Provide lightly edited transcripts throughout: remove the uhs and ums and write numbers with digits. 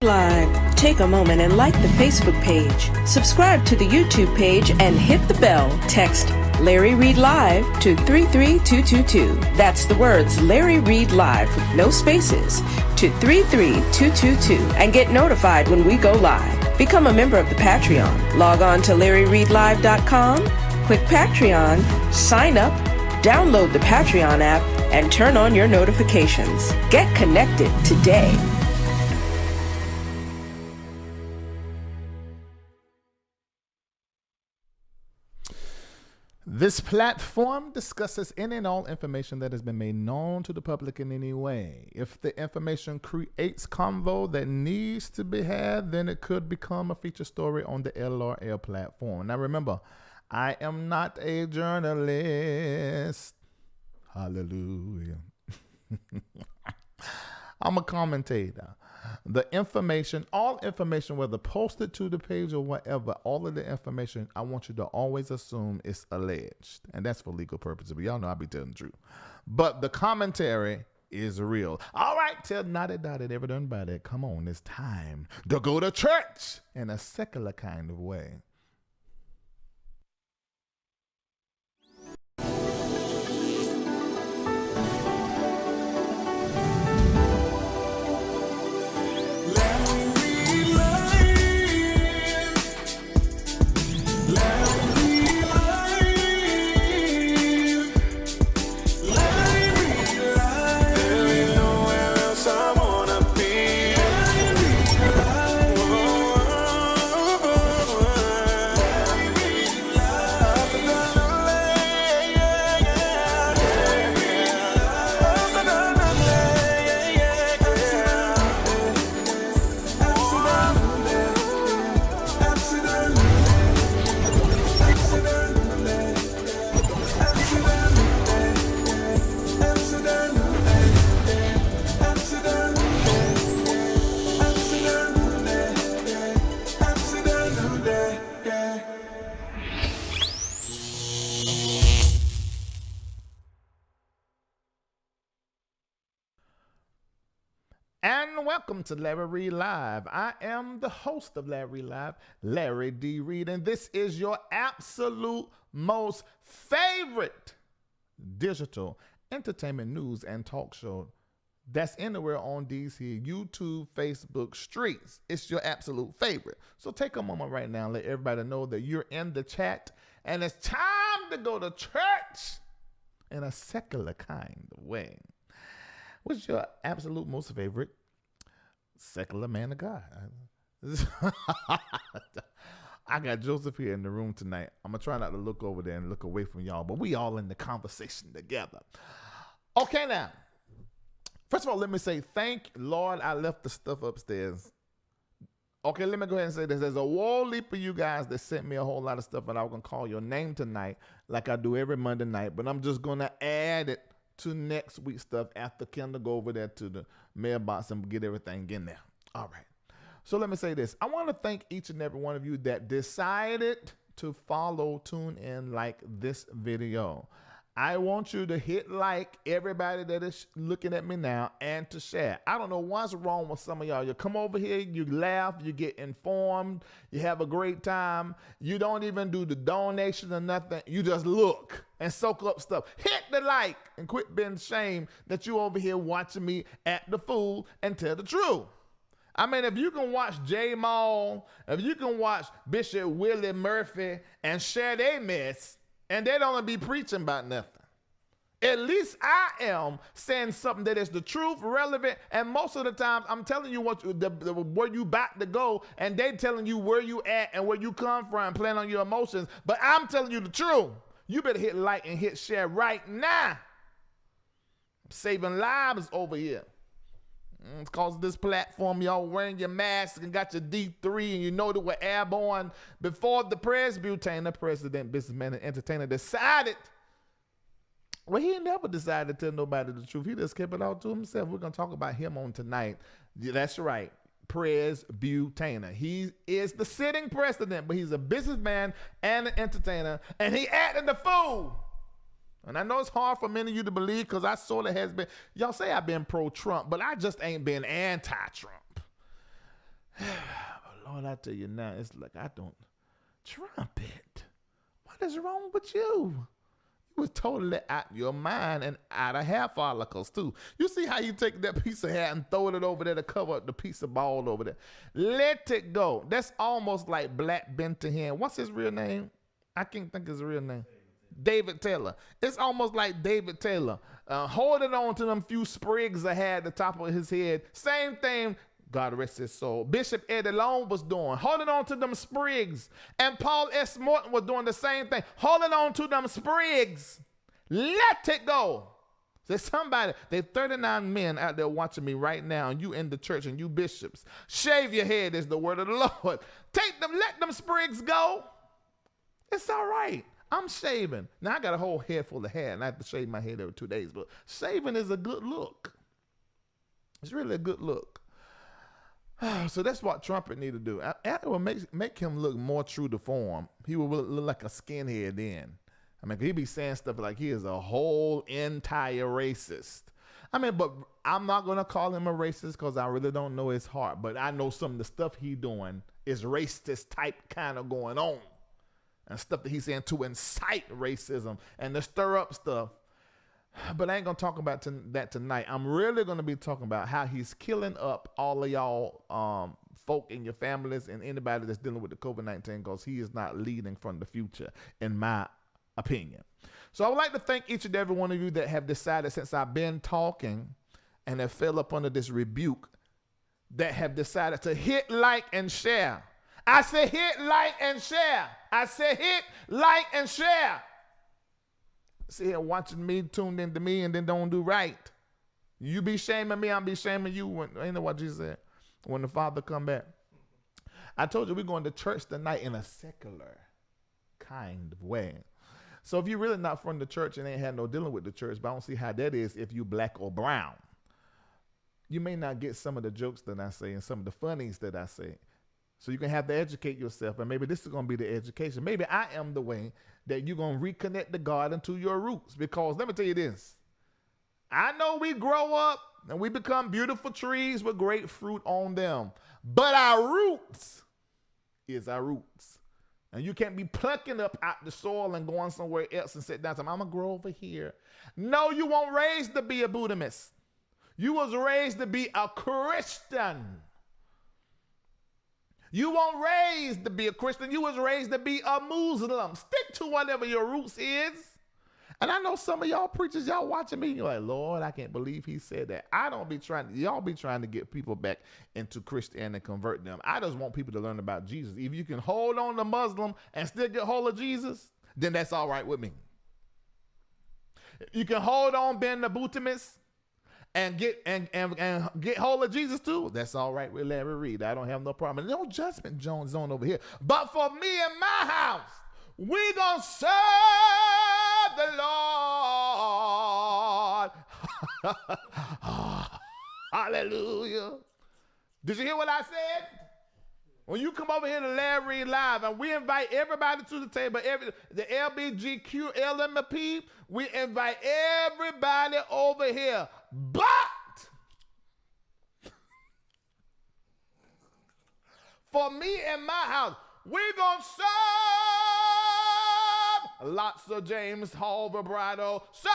Live. Take a moment and like the Facebook page. Subscribe to the YouTube page and hit the bell. Text Larry Reid Live to 33222. That's the words Larry Reid Live with no spaces to 33222 and get notified when we go live. Become a member of the Patreon. Log on to LarryReidLive.com, click Patreon, sign up, download the Patreon app, and turn on your notifications. Get connected today. This platform discusses any and all information that has been made known to the public in any way. If the information creates convo that needs to be had, then it could become a feature story on the LRL platform. Now remember, I am not a journalist. Hallelujah. I'm a commentator. The information, all information, whether posted to the page or whatever, all of the information, I want you to always assume it's alleged. And that's for legal purposes. But y'all know I'll be telling the truth. But the commentary is real. All right, tell Naughty Dotty, ever done by that. Come on, it's time to go to church in a secular kind of way. And welcome to Larry Reid Live. I am the host of Larry Live, Larry D. Reid, and this is your absolute most favorite digital entertainment news and talk show that's anywhere on these here YouTube, Facebook streets. It's your absolute favorite. So take a moment right now and let everybody know that you're in the chat, and it's time to go to church in a secular kind of way. What's your absolute most favorite secular man of God? I got Joseph here in the room tonight. I'm going to try not to look over there and look away from y'all, but we all in the conversation together. Okay, now, first of all, let me say thank Lord I left the stuff upstairs. Okay, let me go ahead and say this. There's a whole heap of you guys that sent me a whole lot of stuff, and I was going to call your name tonight like I do every Monday night, but I'm just going to add it to next week's stuff after Kendall go over there to the mailbox and get everything in there. All right. So let me say this. I want to thank each and every one of you that decided to follow, tune in, like this video. I want you to hit like, everybody that is looking at me now, and to share. I don't know what's wrong with some of y'all. You come over here, you laugh, you get informed, you have a great time. You don't even do the donation or nothing. You just look and soak up stuff. Hit the like and quit being ashamed that you over here watching me act the fool and tell the truth. I mean, if you can watch J. Maul, if you can watch Bishop Willie Murphy and share their mess, and they don't be preaching about nothing, at least I am saying something that is the truth, relevant, and most of the time I'm telling you where you about to go, and they telling you where you at and where you come from, playing on your emotions, but I'm telling you the truth. You better hit like and hit share right now. I'm saving lives over here. It's because of this platform, y'all wearing your mask and got your D3, and you know that we're airborne. Before the Presbyterian, president, businessman, and entertainer decided, well, he never decided to tell nobody the truth. He just kept it all to himself. We're going to talk about him on tonight. Yeah, that's right. Presbyterian. He is the sitting president, but he's a businessman and an entertainer, and he acted the fool. And I know it's hard for many of you to believe because I sort of has been, y'all say I've been pro-Trump, but I just ain't been anti-Trump. Lord, I tell you now, it's like I don't. Trumpet, what is wrong with you? You was totally out your mind and out of hair follicles too. You see how you take that piece of hair and throw it over there to cover up the piece of ball over there. Let it go. That's almost like Black Bentahan. What's his real name? I can't think of his real name. David Taylor. It's almost like David Taylor. Holding on to them few sprigs of hair at the top of his head. Same thing, God rest his soul, Bishop Eddie Long was doing, holding on to them sprigs. And Paul S. Morton was doing the same thing, holding on to them sprigs. Let it go. There's somebody, there's 39 men out there watching me right now, and you in the church and you bishops. Shave your head is the word of the Lord. Take them, let them sprigs go. It's all right. I'm shaving. Now I got a whole head full of hair and I have to shave my head every 2 days, but shaving is a good look. It's really a good look. So that's what Trumpet need to do. It will make him look more true to form. He will look like a skinhead then. I mean, he'd be saying stuff like he is a whole entire racist. I mean, but I'm not going to call him a racist because I really don't know his heart. But I know some of the stuff he doing is racist type kind of going on. And stuff that he's saying to incite racism and to stir up stuff. But I ain't going to talk about that tonight. I'm really going to be talking about how he's killing up all of y'all folk in your families and anybody that's dealing with the COVID-19 because he is not leading from the future, in my opinion. So I would like to thank each and every one of you that have decided since I've been talking and have fell up under this rebuke that have decided to hit like and share. I say hit like and share. I say hit like and share. See here watching me, tuned into me, and then don't do right. You be shaming me, I'll be shaming you. Ain't know what Jesus said? When the Father come back. I told you we're going to church tonight in a secular kind of way. So if you're really not from the church and ain't had no dealing with the church, but I don't see how that is if you black or brown. You may not get some of the jokes that I say and some of the funnies that I say. So you're going to have to educate yourself, and maybe this is going to be the education. Maybe I am the way that you're going to reconnect the garden to your roots. Because let me tell you this. I know we grow up and we become beautiful trees with great fruit on them. But our roots is our roots. And you can't be plucking up out the soil and going somewhere else and sit down. I'm going to grow over here. No, you weren't raised to be a Buddhist. You was raised to be a Christian. You weren't raised to be a Christian. You was raised to be a Muslim. Stick to whatever your roots is. And I know some of y'all preachers, y'all watching me, you're like, Lord, I can't believe he said that. Y'all be trying to get people back into Christianity and convert them. I just want people to learn about Jesus. If you can hold on to Muslim and still get hold of Jesus, then that's all right with me. You can hold on being the Buddhist and get hold of Jesus too. That's all right with Larry Reid. I don't have no problem. No judgment zone over here. But for me and my house, we gonna serve the Lord. Hallelujah. Did you hear what I said? When you come over here to LarryReidLive and we invite everybody to the table, the LBGQ, LMP, we invite everybody over here. But for me and my house, we're going to serve lots of James Hall vibrato, serve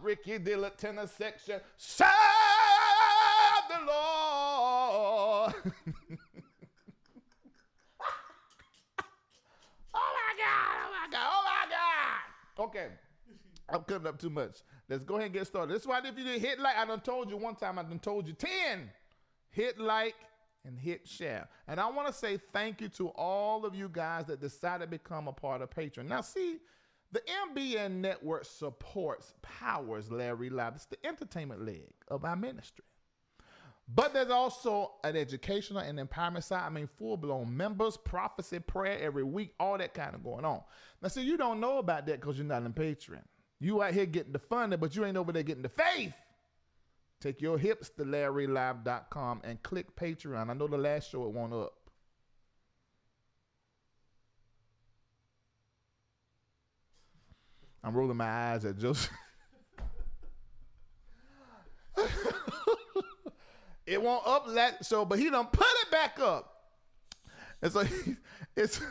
Ricky Dillard tenor section, serve the Lord. Oh my God. Okay. I'm cutting up too much. Let's go ahead and get started. That's why if you didn't hit like, I done told you one time, I done told you 10. Hit like and hit share. And I want to say thank you to all of you guys that decided to become a part of Patreon. Now see, the MBNNetwork supports, powers LarryReidLive. It's the entertainment leg of our ministry. But there's also an educational and empowerment side. I mean, full-blown members, prophecy, prayer every week, all that kind of going on. Now, see, you don't know about that because you're not in Patreon. You out here getting the funding, but you ain't over there getting the faith. Take your hips to LarryReidLive.com and click Patreon. I know the last show it went up. I'm rolling my eyes at Joseph. It won't up that. So, but he done put it back up. And so it's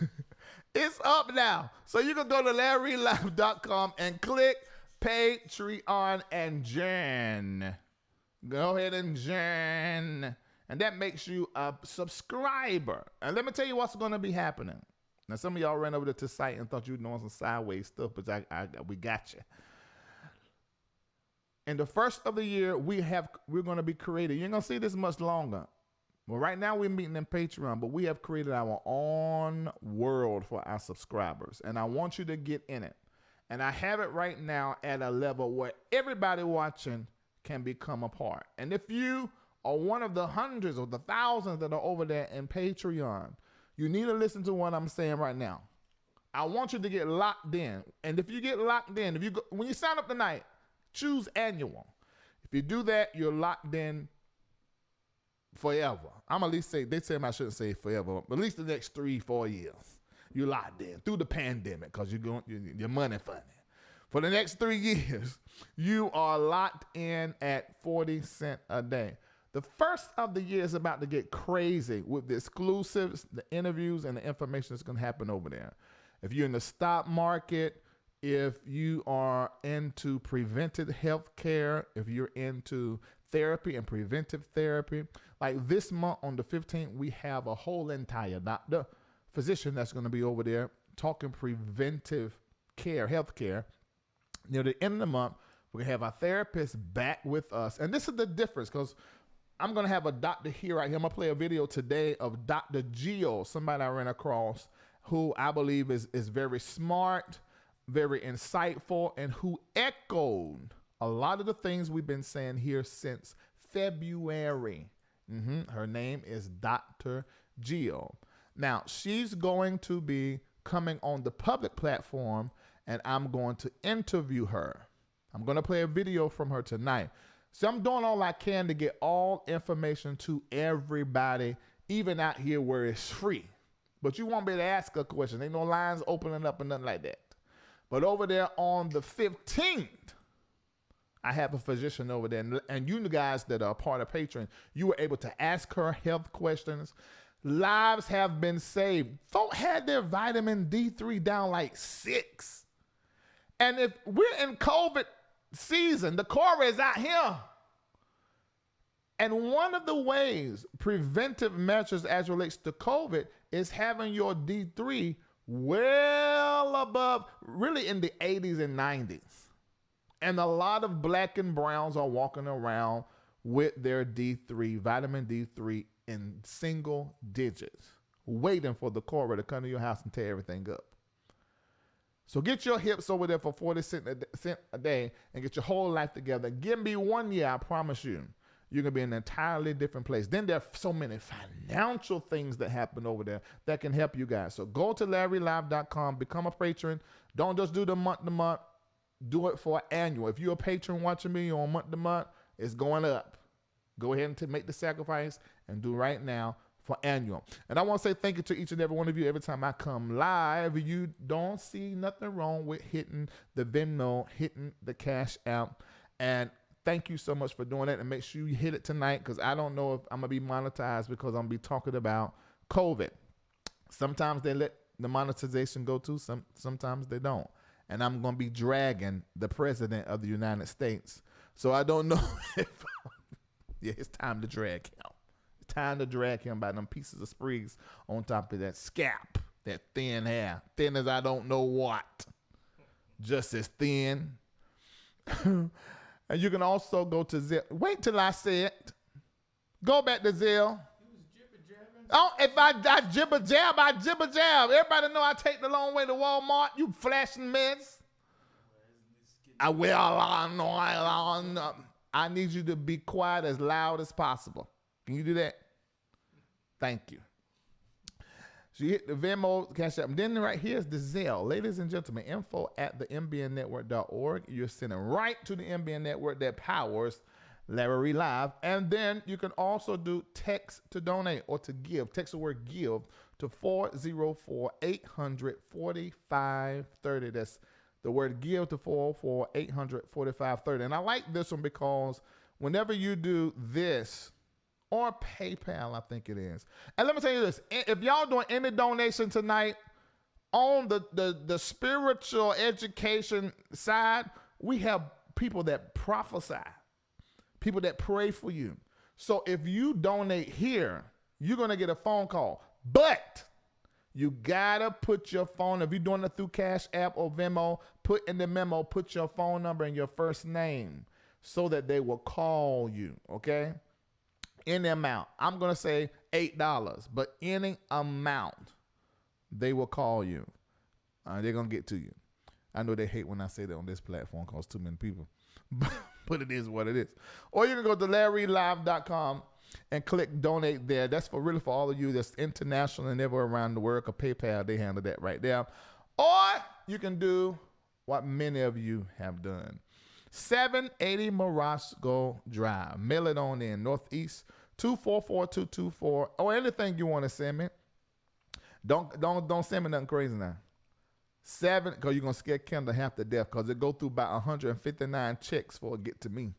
up now. So you can go to LarryReidLive.com and click Patreon and join. Go ahead and join. And that makes you a subscriber. And let me tell you what's going to be happening. Now, some of y'all ran over to the site and thought you were doing some sideways stuff, but we got you. In the first of the year, we're going to be creating. You ain't going to see this much longer. Well, right now we're meeting in Patreon, but we have created our own world for our subscribers. And I want you to get in it. And I have it right now at a level where everybody watching can become a part. And if you are one of the hundreds or the thousands that are over there in Patreon, you need to listen to what I'm saying right now. I want you to get locked in. And if you get locked in, when you sign up tonight, choose annual. If you do that, you're locked in forever. I'm at least say, they say I shouldn't say forever, but at least the next 3-4 years. You're locked in through the pandemic because your money funny. For the next 3 years, you are locked in at 40 cents a day. The first of the year is about to get crazy with the exclusives, the interviews, and the information that's going to happen over there. If you're in the stock market, if you are into preventive health care, if you're into therapy and preventive therapy, like this month on the 15th, we have a whole entire physician that's going to be over there talking preventive care, health care. Near the end of the month, we're going to have our therapist back with us. And this is the difference because I'm going to have a doctor here right here. I'm going to play a video today of Dr. Gio, somebody I ran across who I believe is very smart, very insightful, and who echoed a lot of the things we've been saying here since February. Her name is Dr. Gio. Now, she's going to be coming on the public platform, and I'm going to interview her. I'm going to play a video from her tonight. So I'm doing all I can to get all information to everybody, even out here where it's free. But you won't be able to ask a question. Ain't no lines opening up and nothing like that. But over there on the 15th, I have a physician over there. And you guys that are part of Patreon, you were able to ask her health questions. Lives have been saved. Folk had their vitamin D3 down like 6. And if we're in COVID season, the core is out here. And one of the ways preventive measures as relates to COVID is having your D3 well above, really in the 80s and 90s. And a lot of black and browns are walking around with their D3, vitamin D3 in single digits, waiting for the core to come to your house and tear everything up. So get your hips over there for 40 cents a day and get your whole life together. Give me 1 year, I promise you, you're going to be in an entirely different place. Then there are so many financial things that happen over there that can help you guys. So go to LarryReidLive.com, become a patron. Don't just do the month to month. Do it for annual. If you're a patron watching me on month to month, it's going up. Go ahead and make the sacrifice and do right now for annual. And I want to say thank you to each and every one of you. Every time I come live, you don't see nothing wrong with hitting the Venmo, hitting the CashApp. And thank you so much for doing that. And make sure you hit it tonight because I don't know if I'm going to be monetized because I'm going to be talking about COVID. Sometimes they let the monetization go too. Sometimes they don't. And I'm going to be dragging the president of the United States. So I don't know if, yeah, it's time to drag him. It's time to drag him by them pieces of sprigs on top of that scalp, that thin hair. Thin as I don't know what. Just as thin. And you can also go to Zelle. Wait till I say it. Go back to Zelle. Oh, if I jibber jab, I jibber jab. Everybody know I take the long way to Walmart. You flashing mess. I need you to be quiet as loud as possible. Can you do that? Thank you. So you hit the Venmo, CashApp. Then right here is the Zelle. Ladies and gentlemen, info@MBNNetwork.org. You're sending right to the MBN network that powers Larry Reid Live. And then you can also do text to donate or to give. Text the word give to 404-800-4530. That's the word give to 404-800-4530. And I like this one because whenever you do this or PayPal, I think it is. And let me tell you this. If y'all doing any donation tonight on the spiritual education side, we have people that prophesy, people that pray for you. So if you donate here, you're going to get a phone call. But you got to put your phone, if you're doing it through CashApp or Venmo, put in the memo, put your phone number and your first name so that they will call you, okay? Any amount. I'm going to say $8, but any amount, they will call you. They're going to get to you. I know they hate when I say that on this platform because too many people. But it is what it is. Or you can go to LarryReidLive.com and click donate there. That's for really for all of you that's international and everywhere around the world. Or PayPal, they handle that right there. Or you can do what many of you have done. 780 Morosgo Drive. Mail it on in. Northeast 244224. Or anything you want to send me. Don't send me nothing crazy now. 7, because you're going to scare Kendall half to death because it go through about 159 checks before it get to me.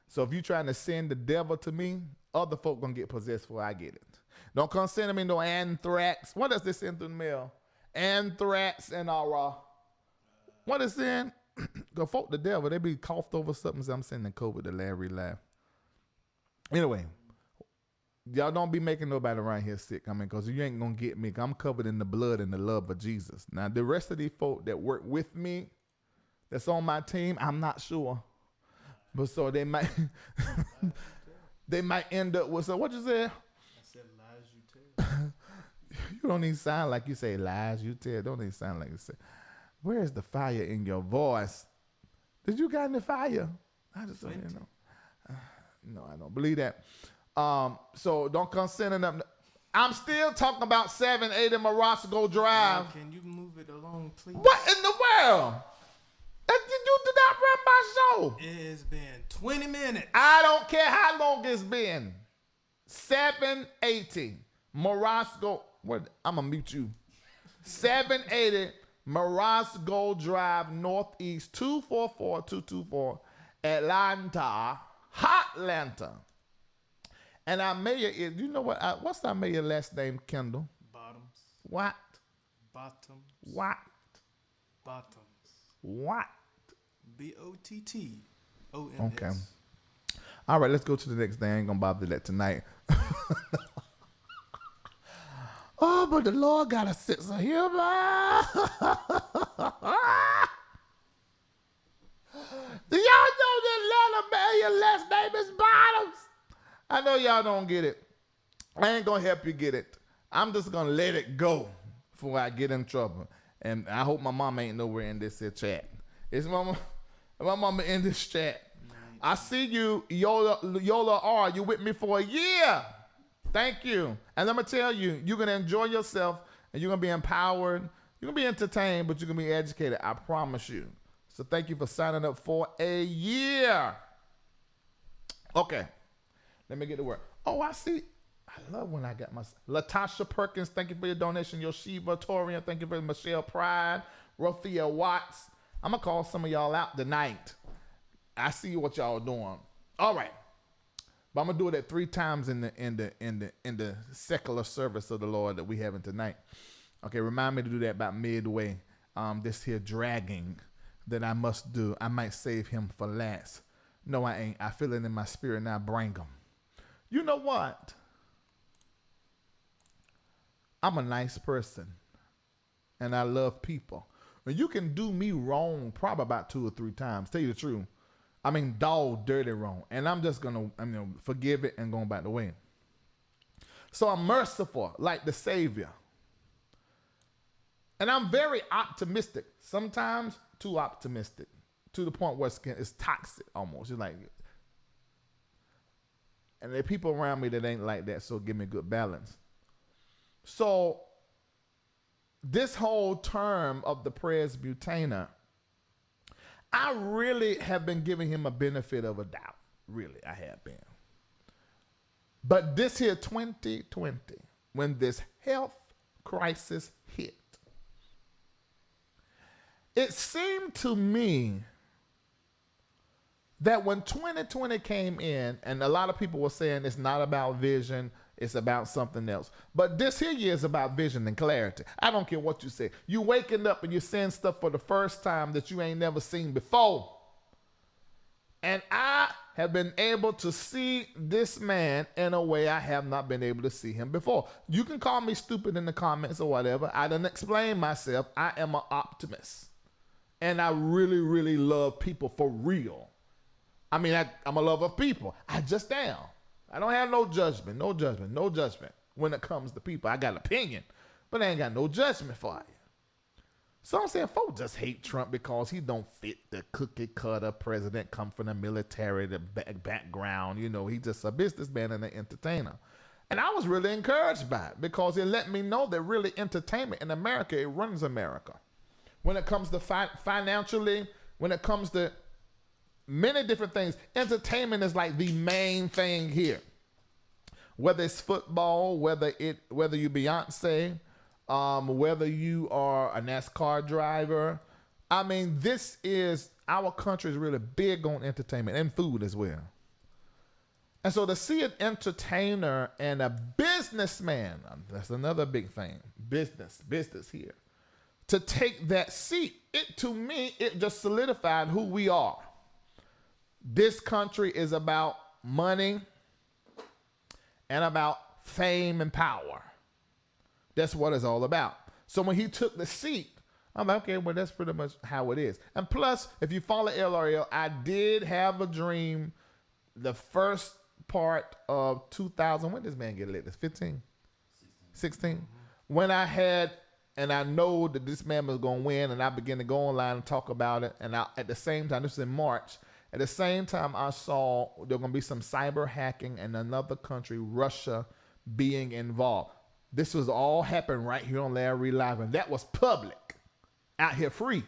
So if you're trying to send the devil to me, other folk going to get possessed before I get it. Don't come sending me no anthrax. What does this send through the mail? Anthrax and what is in? Go folk the devil. They be coughed over something. So I'm sending COVID to LarryReidLive. Anyway. Y'all don't be making nobody around here sick. I mean, because you ain't going to get me. I'm covered in the blood and the love of Jesus. Now, the rest of these folk that work with me, that's on my team, I'm not sure. But so they might they might end up with, so what you said? I said lies you tell. You don't even sound like you say lies you tell. Don't even sound like you say. Where's the fire in your voice? Did you got any fire? I just don't even know. No, I don't believe that. So don't come sending up. I'm still talking about 780 Morosgo Drive. Now, can you move it along, please? What in the world? You did not run my show. It has been 20 minutes. I don't care how long it's been. 780 Morosgo. What? I'm going to mute you. 780 Morosgo Drive, Northeast 244224, Atlanta, Hotlanta. And our mayor is, you know what? What's our mayor last name, Kendall? Bottoms. What? Bottoms. What? Bottoms. What? Bottoms. Okay. All right, let's go to the next thing. I ain't going to bother that tonight. Oh, but the Lord got a sense of humor. Do y'all know that Atlanta mayor last name is Bottoms? I know y'all don't get it. I ain't going to help you get it. I'm just going to let it go before I get in trouble. And I hope my mama ain't nowhere in this here chat. Is my mama in this chat? I see you, Yola R. You with me for a year. Thank you. And I'm going to tell you, you're going to enjoy yourself and you're going to be empowered. You're going to be entertained, but you're going to be educated. I promise you. So thank you for signing up for a year. Okay. Let me get to work. Oh, I see. I love when I got my... Latasha Perkins, thank you for your donation. Yoshiva Torian, thank you for Michelle Pride. Rothia Watts. I'm going to call some of y'all out tonight. I see what y'all doing. All right. But I'm going to do it at 3 times in the secular service of the Lord that we having tonight. Okay, remind me to do that about midway. This here dragging that I must do. I might save him for last. No, I ain't. I feel it in my spirit now. Bring him. You know what? I'm a nice person. And I love people. And you can do me wrong probably about 2 or 3 times. Tell you the truth. I mean, dog dirty wrong. And I'm just going to forgive it and go back the way. So I'm merciful like the Savior. And I'm very optimistic. Sometimes too optimistic. To the point where it's toxic almost. It's like... And there are people around me that ain't like that, so give me a good balance. So this whole term of the presbytener, I really have been giving him a benefit of a doubt. Really, I have been. But this here 2020, when this health crisis hit, it seemed to me that when 2020 came in, and a lot of people were saying it's not about vision, it's about something else. But this here year is about vision and clarity. I don't care what you say. You waking up and you're seeing stuff for the first time that you ain't never seen before. And I have been able to see this man in a way I have not been able to see him before. You can call me stupid in the comments or whatever. I didn't explain myself. I am an optimist. And I really, really love people for real. I mean, I'm a lover of people. I just am. I don't have no judgment, no judgment, no judgment when it comes to people. I got an opinion, but I ain't got no judgment for you. So I'm saying folks just hate Trump because he don't fit the cookie cutter president, come from the military, the background. You know, he's just a businessman and an entertainer. And I was really encouraged by it because it let me know that really entertainment in America, it runs America. When it comes to financially, when it comes to many different things, entertainment is like the main thing here. Whether it's football, whether you Beyonce, whether you are a NASCAR driver. I mean, our country is really big on entertainment and food as well. And so to see an entertainer and a businessman, that's another big thing, business here, to take that seat, to me, it just solidified who we are. This country is about money and about fame and power. That's what it's all about. So when he took the seat, I'm like, okay, well, that's pretty much how it is. And plus, if you follow LRL, I did have a dream the first part of 2000. When did this man get elected? 15? 16? When I know that this man was going to win, and I began to go online and talk about it. And at the same time, this was in March, at the same time, I saw there were going to be some cyber hacking in another country, Russia, being involved. This was all happening right here on LarryReidLive, and that was public, out here free.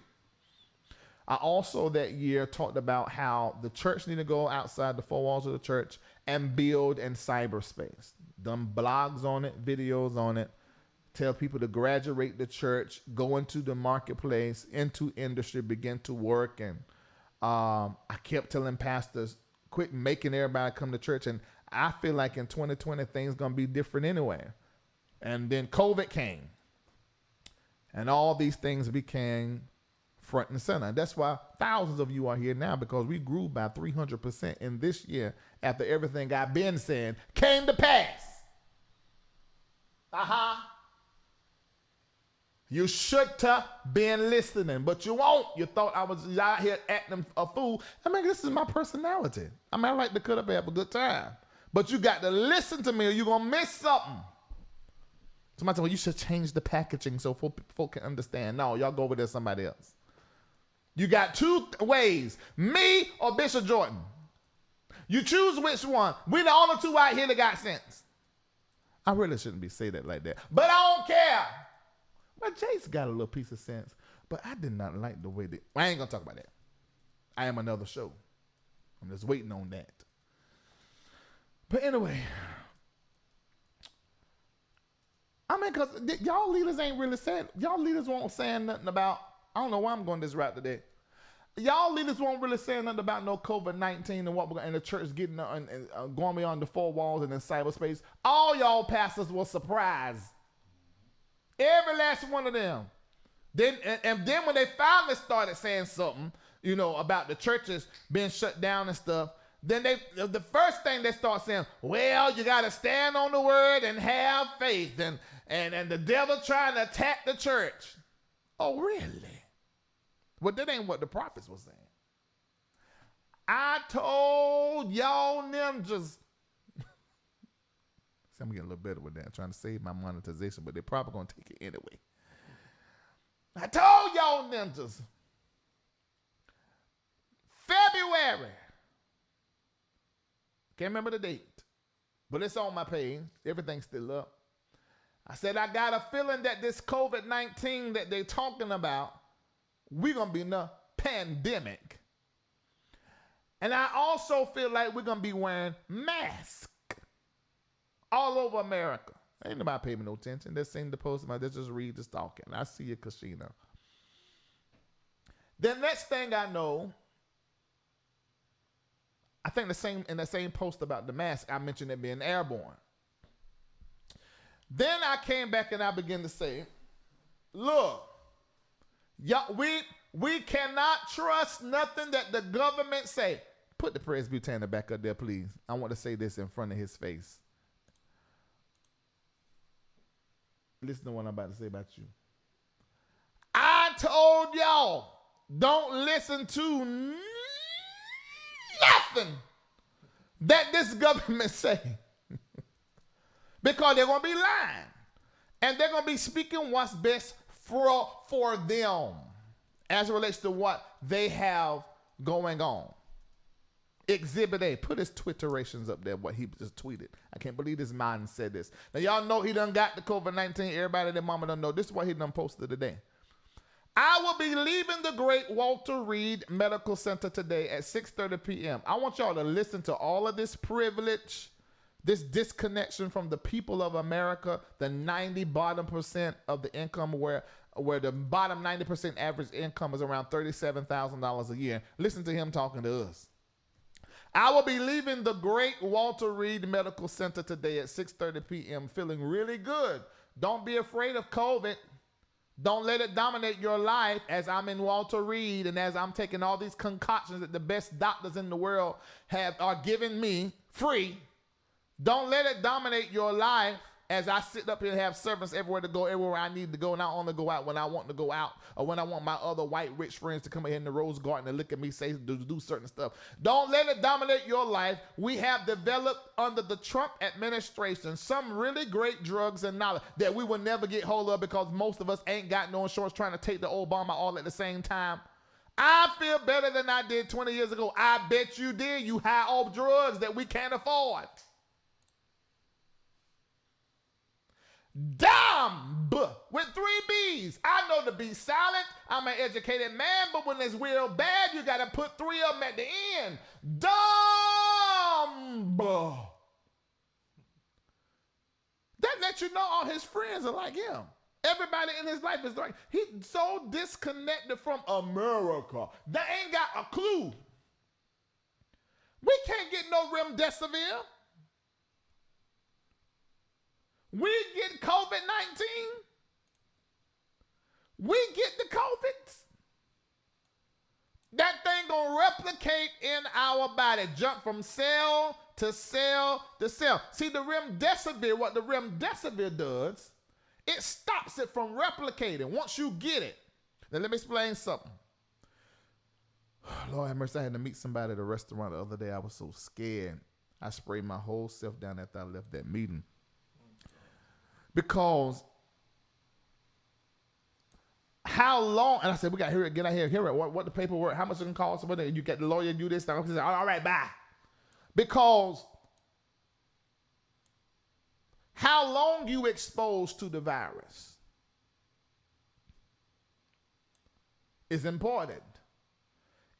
I also that year talked about how the church need to go outside the four walls of the church and build in cyberspace. Done blogs on it, videos on it, tell people to graduate the church, go into the marketplace, into industry, begin to work. And I kept telling pastors, quit making everybody come to church. And I feel like in 2020, things going to be different anyway. And then COVID came. And all these things became front and center. And that's why thousands of you are here now, because we grew by 300% in this year after everything I've been saying came to pass. You should have been listening, but you won't. You thought I was out here acting a fool. I mean, this is my personality. I mean, I like to cut up and have a good time. But you got to listen to me or you're going to miss something. Somebody said, well, you should change the packaging so folk can understand. No, y'all go over there somebody else. You got two ways, me or Bishop Jordan. You choose which one. We're the only two out here that got sense. I really shouldn't be saying that like that, but I don't care. Well, Jace got a little piece of sense, but I did not like the way that. I ain't going to talk about that. I am another show. I'm just waiting on that. But anyway, I mean, because y'all leaders ain't really saying, y'all leaders won't saying nothing about, I don't know why I'm going this route today. Y'all leaders won't really say nothing about no COVID-19 and what we're going, and the church getting going beyond the four walls and in cyberspace. All y'all pastors were surprised. Every last one of them. Then when they finally started saying something, you know, about the churches being shut down and stuff, then the first thing they start saying, well, you got to stand on the word and have faith, and the devil trying to attack the church. Oh, really? Well, that ain't what the prophets were saying. I told y'all ninjas. I'm getting a little better with that. I'm trying to save my monetization, but they're probably going to take it anyway. I told y'all ninjas. February. Can't remember the date, but it's on my page. Everything's still up. I said, I got a feeling that this COVID-19 that they're talking about, we're going to be in a pandemic. And I also feel like we're going to be wearing masks all over America. Ain't nobody paying me no attention. They seen the post, they just read the stalking. I see you, Kashina. The next thing I know, I think in the same post about the mask, I mentioned it being airborne. Then I came back and I began to say, look, y'all, we cannot trust nothing that the government say. Put the Presbyterian back up there, please. I want to say this in front of his face. Listen to what I'm about to say about you. I told y'all, don't listen to nothing that this government say. Because they're going to be lying. And they're going to be speaking what's best for them as it relates to what they have going on. Exhibit A. Put his Twitterations up there, what he just tweeted. I can't believe this man said this. Now, y'all know he done got the COVID-19. Everybody and their mama done know. This is what he done posted today. I will be leaving the great Walter Reid Medical Center today at 6:30 p.m. I want y'all to listen to all of this privilege, this disconnection from the people of America, the 90 bottom percent of the income where the bottom 90% average income is around $37,000 a year. Listen to him talking to us. I will be leaving the great Walter Reid Medical Center today at 6:30 p.m. feeling really good. Don't be afraid of COVID. Don't let it dominate your life as I'm in Walter Reid and as I'm taking all these concoctions that the best doctors in the world are giving me free. Don't let it dominate your life as I sit up here and have servants everywhere to go, everywhere I need to go, and I only go out when I want to go out or when I want my other white rich friends to come here in the Rose Garden and look at me, say, do certain stuff. Don't let it dominate your life. We have developed under the Trump administration some really great drugs and knowledge that we will never get hold of because most of us ain't got no insurance trying to take the Obama all at the same time. I feel better than I did 20 years ago. I bet you did. You high off drugs that we can't afford. Dumb with 3 B's. I know to be silent. I'm an educated man, but when it's real bad, you got to put 3 of them at the end. Dumb. That lets you know all his friends are like him. Everybody in his life is like, he's so disconnected from America. They ain't got a clue. We can't get no remdesivir. We get COVID-19. We get the COVID. That thing gonna replicate in our body, jump from cell to cell to cell. See, the remdesivir, what the remdesivir does, it stops it from replicating once you get it. Now let me explain something. Lord have mercy, I had to meet somebody at a restaurant the other day. I was so scared. I sprayed my whole self down after I left that meeting. Because how long, and I said, we got to hear it, get out here, hear it, what the paperwork, how much it can cost, somebody, you get the lawyer do this, I said, all right, bye. Because how long you exposed to the virus is important.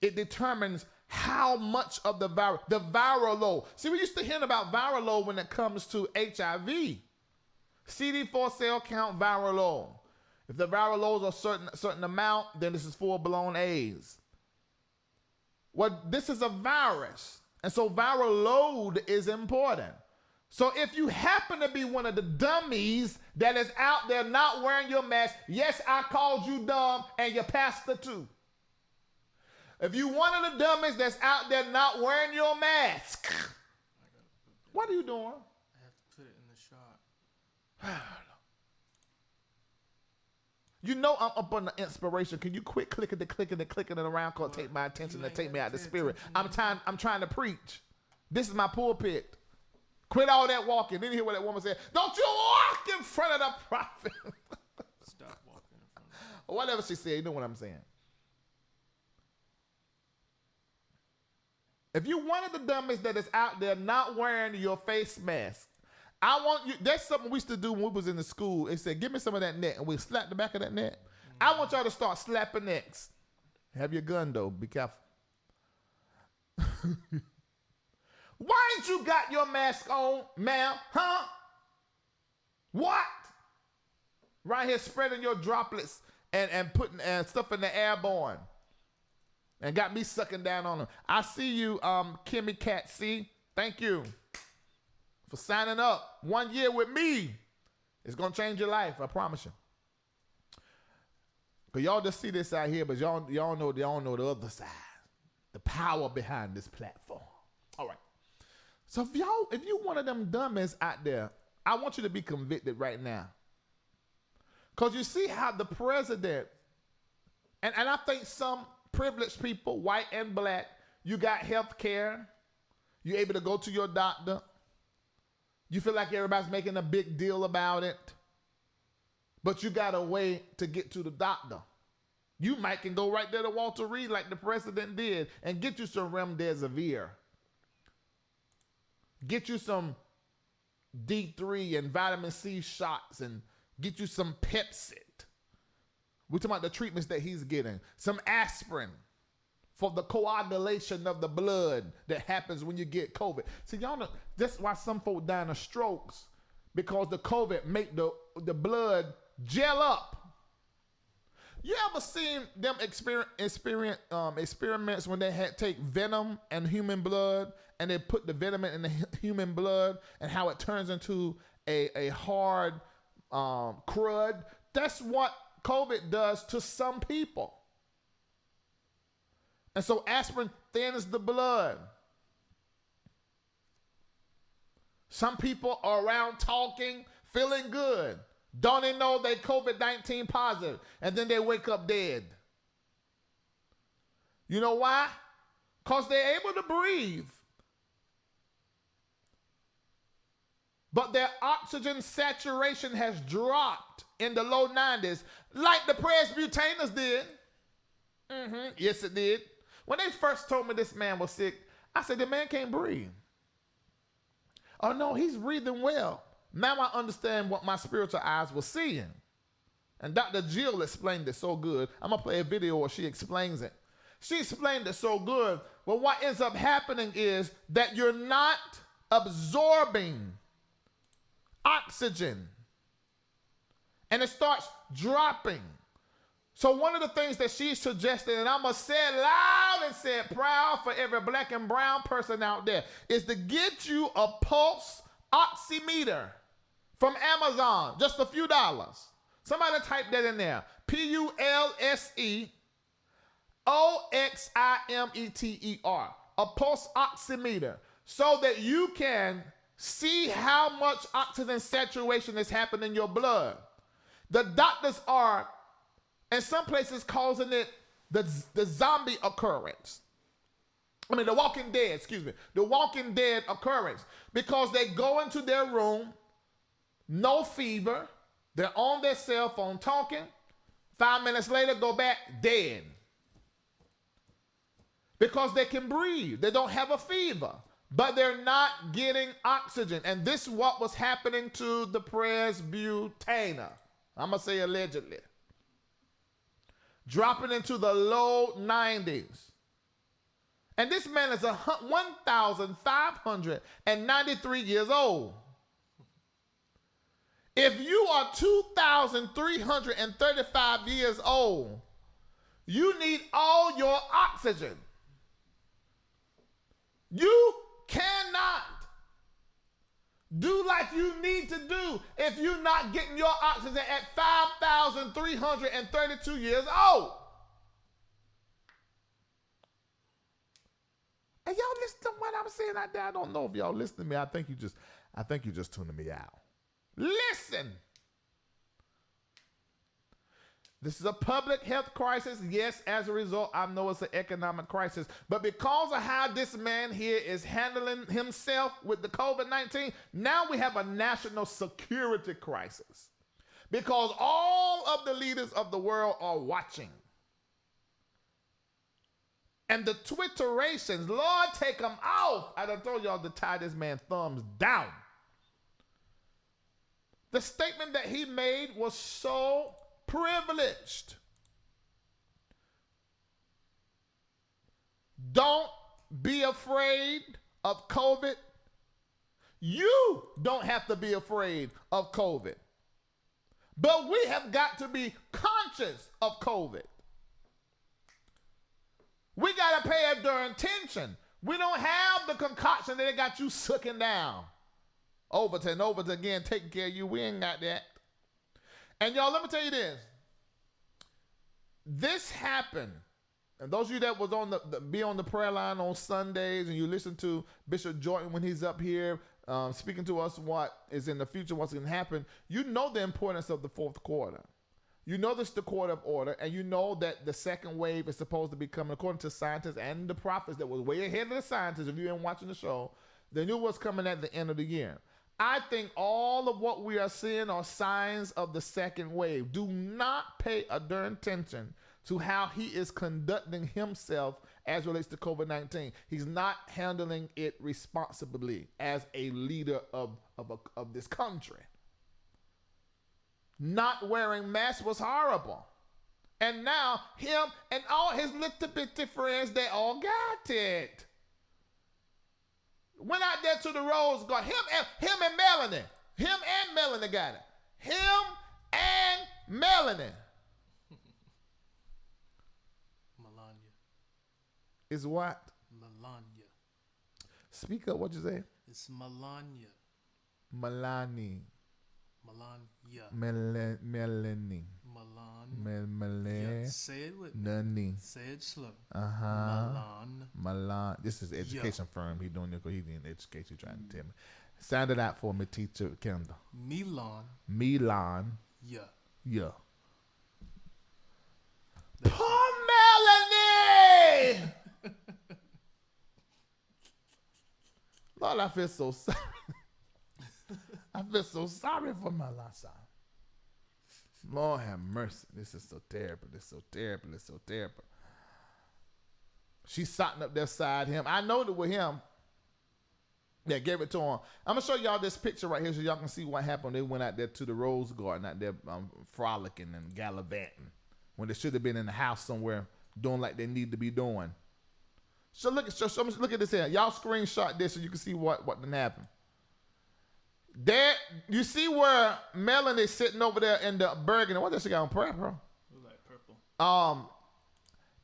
It determines how much of the viral load. See, we used to hear about viral load when it comes to HIV. CD4 cell count viral load. If the viral loads are certain amount, then this is full-blown AIDS. Well, this is a virus, and so viral load is important. So if you happen to be one of the dummies that is out there not wearing your mask, yes, I called you dumb, and your pastor too. If you one of the dummies that's out there not wearing your mask, what are you doing? I have to put it in the shot. You know I'm up on the inspiration. Can you quit clicking it around? Cause take my attention and take me out of the spirit. I'm trying to preach. This is my pulpit. Quit all that walking. Didn't you hear what that woman said? Don't you walk in front of the prophet. Stop walking in front of me. Whatever she said, you know what I'm saying. If you one of the dummies that is out there not wearing your face mask, I want you, that's something we used to do when we was in the school. It said, give me some of that net, and we slap the back of that net. I want y'all to start slapping necks. Have your gun, though. Be careful. Why ain't you got your mask on, ma'am? Huh? What? Right here spreading your droplets and putting stuff in the airborne. and got me sucking down on them. I see you, Kimmy Cat C. Thank you for signing up. 1 year with me. It's going to change your life, I promise you. Because y'all just see this out here, but y'all know the other side. The power behind this platform. All right. So if you one of them dummies out there, I want you to be convicted right now. Because you see how the president, and I think some privileged people, white and black, you got health care. You're able to go to your doctor. You feel like everybody's making a big deal about it. But you got a way to get to the doctor. You might can go right there to Walter Reid like the president did and get you some remdesivir. Get you some D3 and vitamin C shots and get you some Pepsid. We're talking about the treatments that he's getting. Some aspirin for the coagulation of the blood that happens when you get COVID. See, y'all know that's why some folk dying of strokes, because the COVID make the blood gel up. You ever seen them experiments when they had take venom and human blood and they put the venom in the human blood and how it turns into a hard crud? That's what COVID does to some people. And so aspirin thins the blood. Some people are around talking, feeling good. Don't they know they COVID-19 positive, and then they wake up dead? You know why? Because they're able to breathe. But their oxygen saturation has dropped in the low 90s, like the Presbyterians did. Yes, it did. When they first told me this man was sick, I said, the man can't breathe. Oh, no, he's breathing well. Now I understand what my spiritual eyes were seeing. And Dr. Jill explained it so good. I'm going to play a video where she explains it. She explained it so good. But what ends up happening is that you're not absorbing oxygen. And it starts dropping. So one of the things that she suggested, and I'm going to say it loud and say it proud for every black and brown person out there, is to get you a pulse oximeter from Amazon, just a few dollars. Somebody type that in there. PULSEOXIMETER. A pulse oximeter. So that you can see how much oxygen saturation is happening in your blood. The doctors are, in some places, causing it the zombie occurrence. The Walking Dead, the Walking Dead occurrence. Because they go into their room, no fever, they're on their cell phone talking, 5 minutes later go back dead. Because they can breathe, they don't have a fever, but they're not getting oxygen. And this is what was happening to the Presbyterian. I'm going to say allegedly. Dropping into the low 90s. And this man is 1,593 years old. If you are 2,335 years old, you need all your oxygen. You cannot do like you need to do if you're not getting your oxygen at 5,332 years old. And y'all listen to what I'm saying out there. I don't know if y'all listen to me. I think you just tuning me out. Listen. This is a public health crisis. Yes, as a result, I know it's an economic crisis. But because of how this man here is handling himself with the COVID-19, now we have a national security crisis. Because all of the leaders of the world are watching. And the Twitterations, Lord, take them off. I done told y'all to tie this man's thumbs down. The statement that he made was so privileged. Don't be afraid of COVID. You don't have to be afraid of COVID. But we have got to be conscious of COVID. We got to pay it during tension. We don't have the concoction that they got you sucking down. Overton again, taking care of you. We ain't got that. And y'all, let me tell you this. This happened. And those of you that was on be on the prayer line on Sundays and you listen to Bishop Jordan when he's up here speaking to us what is in the future, what's going to happen, you know the importance of the fourth quarter. You know this is the quarter of order, and you know that the second wave is supposed to be coming, according to scientists and the prophets that was way ahead of the scientists. If you ain't watching the show, they knew what's coming at the end of the year. I think all of what we are seeing are signs of the second wave. Do not pay a darn attention to how he is conducting himself as relates to COVID-19. He's not handling it responsibly as a leader of this country. Not wearing masks was horrible. And now him and all his little bitty friends, they all got it. Went out there to the Rose Garden. Him and Melanie. Him and Melanie got it. Him and Melanie. Melania. Is what? Melania. Speak up. What you say? It's Melania. Melanie. Melania. Melanie. Melania. Say it with me. Nani. Say it slow. Milan. This is education firm. He doing it because he's in education. He trying to tell me. Sound it out for me, teacher Kendall. Milan. Yeah. Poor Melanie. Lord, I feel so sorry. I feel so sorry for my last son. Lord have mercy. This is so terrible. This is so terrible. This is so terrible. She's sitting up there side him. I know that with him. Yeah, gave it to him. I'm going to show y'all this picture right here so y'all can see what happened. They went out there to the Rose Garden out there frolicking and gallivanting when they should have been in the house somewhere doing like they need to be doing. So look at this here. Y'all screenshot this so you can see what done happened. There, you see where Melanie's sitting over there in the burgundy. What does she got on purple? Look like purple.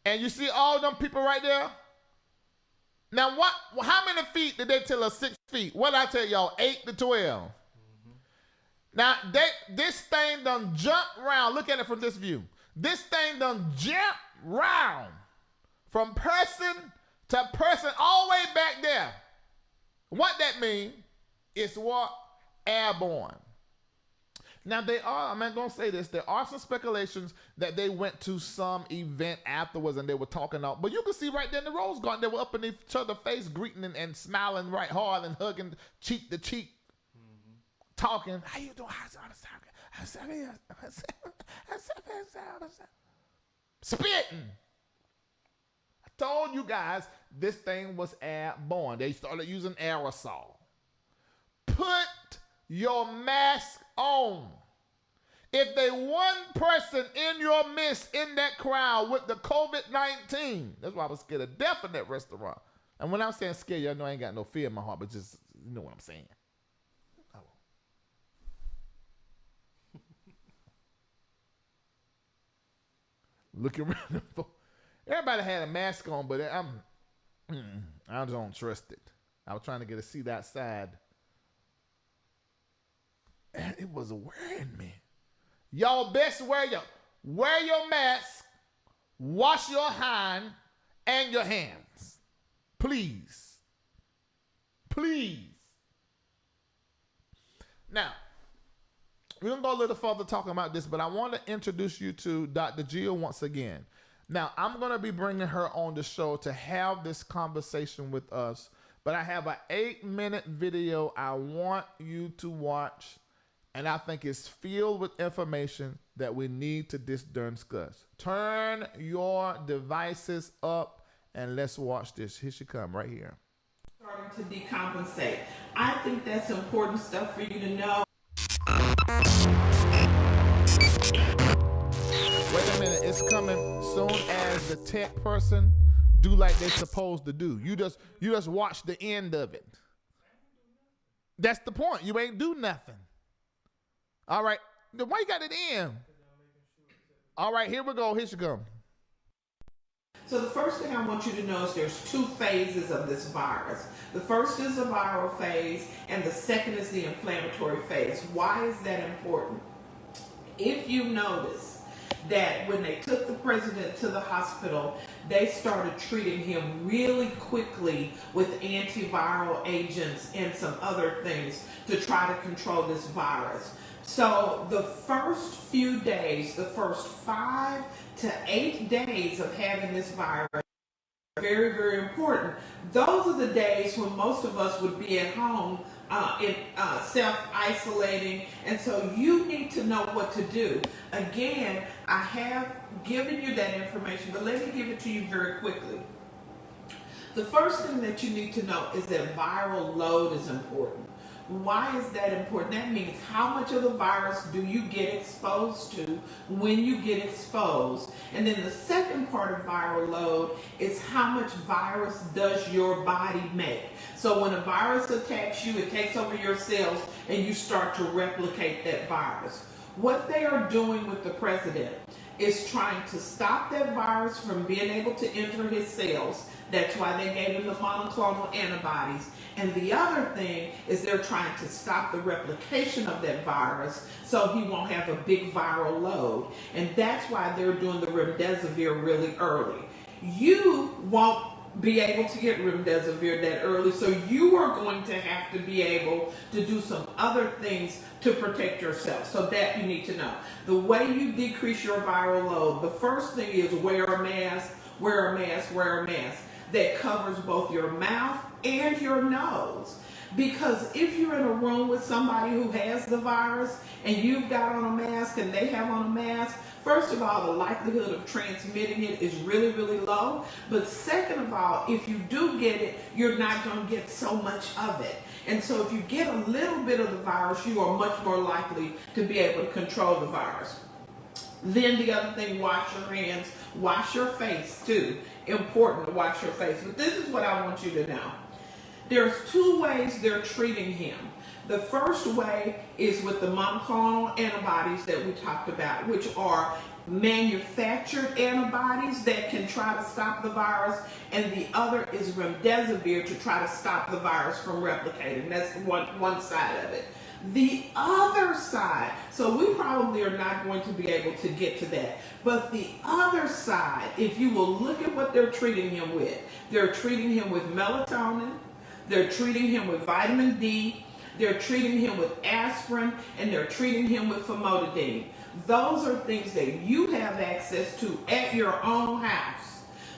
And you see all them people right there. Now, how many feet did they tell us? 6 feet. What did I tell y'all? 8 to 12. Mm-hmm. Now, this thing done jump round. Look at it from this view. This thing done jump round from person to person all the way back there. What that mean is what? Airborne. Now I'm not going to say this, there are some speculations that they went to some event afterwards and they were talking out, but you can see right there in the Rose Garden, they were up in each other's face, greeting and smiling right hard and hugging cheek to cheek, talking, how you doing? Spitting. I told you guys this thing was airborne. They started using aerosol. Put your mask on. If they one person in your midst in that crowd with the COVID-19, that's why I was scared of death in that restaurant. And when I'm saying scared, y'all know I ain't got no fear in my heart, but just, you know what I'm saying. Oh. Looking around. Everybody had a mask on, but I don't trust it. I was trying to get a seat outside. And it was worrying me. Y'all best wear your mask, wash your hand and your hands. Please. Please. Now, we're going to go a little further talking about this, but I want to introduce you to Dr. Jill once again. Now, I'm going to be bringing her on the show to have this conversation with us, but I have an 8-minute video I want you to watch. And I think it's filled with information that we need to discuss. Turn your devices up and let's watch this. Here she come right here. Starting to decompensate. I think that's important stuff for you to know. Wait a minute. It's coming soon as the tech person do like they're supposed to do. You just watch the end of it. That's the point. You ain't do nothing. All right. Why you got it in? All right, here we go. Here she come. So the first thing I want you to know is there's two phases of this virus. The first is the viral phase, and the second is the inflammatory phase. Why is that important? If you notice that when they took the president to the hospital, they started treating him really quickly with antiviral agents and some other things to try to control this virus. So the first few days, the first 5 to 8 days of having this virus are very, very important. Those are the days when most of us would be at home self-isolating, and so you need to know what to do. Again, I have given you that information, but let me give it to you very quickly. The first thing that you need to know is that viral load is important. Why is that important? That means how much of the virus do you get exposed to when you get exposed. And then the second part of viral load is how much virus does your body make. So when a virus attacks you, it takes over your cells and you start to replicate that virus. What they are doing with the president is trying to stop that virus from being able to enter his cells. That's why they gave him the monoclonal antibodies. And the other thing is they're trying to stop the replication of that virus so he won't have a big viral load. And that's why they're doing the remdesivir really early. You won't be able to get remdesivir that early, so you are going to have to be able to do some other things to protect yourself. So that you need to know. The way you decrease your viral load, the first thing is wear a mask, wear a mask, wear a mask that covers both your mouth and your nose. Because if you're in a room with somebody who has the virus and you've got on a mask and they have on a mask, first of all, the likelihood of transmitting it is really, really low. But second of all, if you do get it, you're not going to get so much of it. And so if you get a little bit of the virus, you are much more likely to be able to control the virus. Then the other thing, wash your hands, wash your face too. Important to wash your face. But this is what I want you to know. There's two ways they're treating him. The first way is with the monoclonal antibodies that we talked about, which are manufactured antibodies that can try to stop the virus, and the other is remdesivir to try to stop the virus from replicating. That's one side of it. The other side, so we probably are not going to be able to get to that, but the other side, if you will look at what they're treating him with, they're treating him with melatonin, they're treating him with vitamin D, they're treating him with aspirin, and they're treating him with famotidine. Those are things that you have access to at your own house.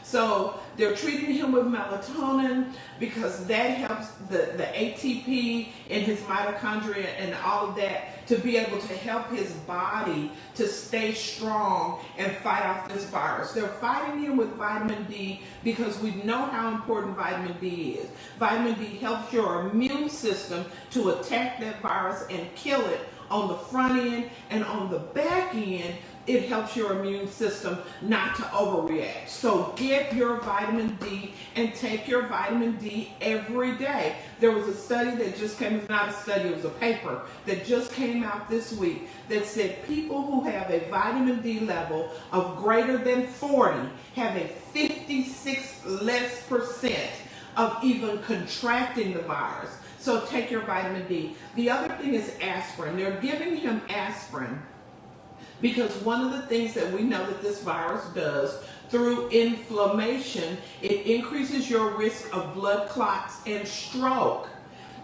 So they're treating him with melatonin because that helps the ATP in his mitochondria and all of that to be able to help his body to stay strong and fight off this virus. They're fighting him with vitamin D because we know how important vitamin D is. Vitamin D helps your immune system to attack that virus and kill it on the front end, and on the back end, it helps your immune system not to overreact. So get your vitamin D and take your vitamin D every day. There was a study that just came, it's not a study, it was a paper that just came out this week that said people who have a vitamin D level of greater than 40 have a 56% less of even contracting the virus. So take your vitamin D. The other thing is aspirin. They're giving him aspirin because one of the things that we know that this virus does through inflammation, it increases your risk of blood clots and stroke.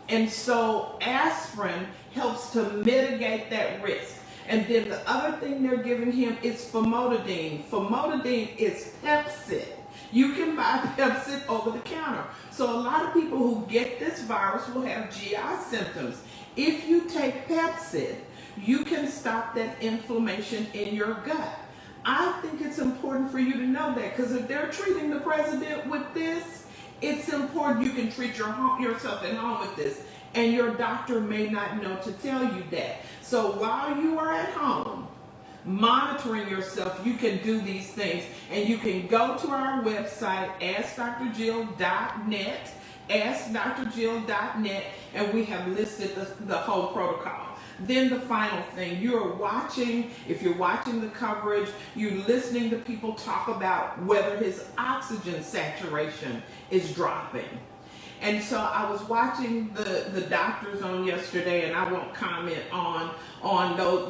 And so aspirin helps to mitigate that risk. And then the other thing they're giving him is famotidine. Famotidine is Pepsid. You can buy Pepsid over the counter. So a lot of people who get this virus will have GI symptoms. If you take Pepsid, you can stop that inflammation in your gut. I think it's important for you to know that, because if they're treating the president with this, it's important you can treat yourself at home with this, and your doctor may not know to tell you that. So while you are at home, monitoring yourself, you can do these things, and you can go to our website, AskDrJill.net, AskDrJill.net, and we have listed the whole protocol. Then the final thing, if you're watching the coverage, you're listening to people talk about whether his oxygen saturation is dropping. And so I was watching the doctors on yesterday, and I won't comment on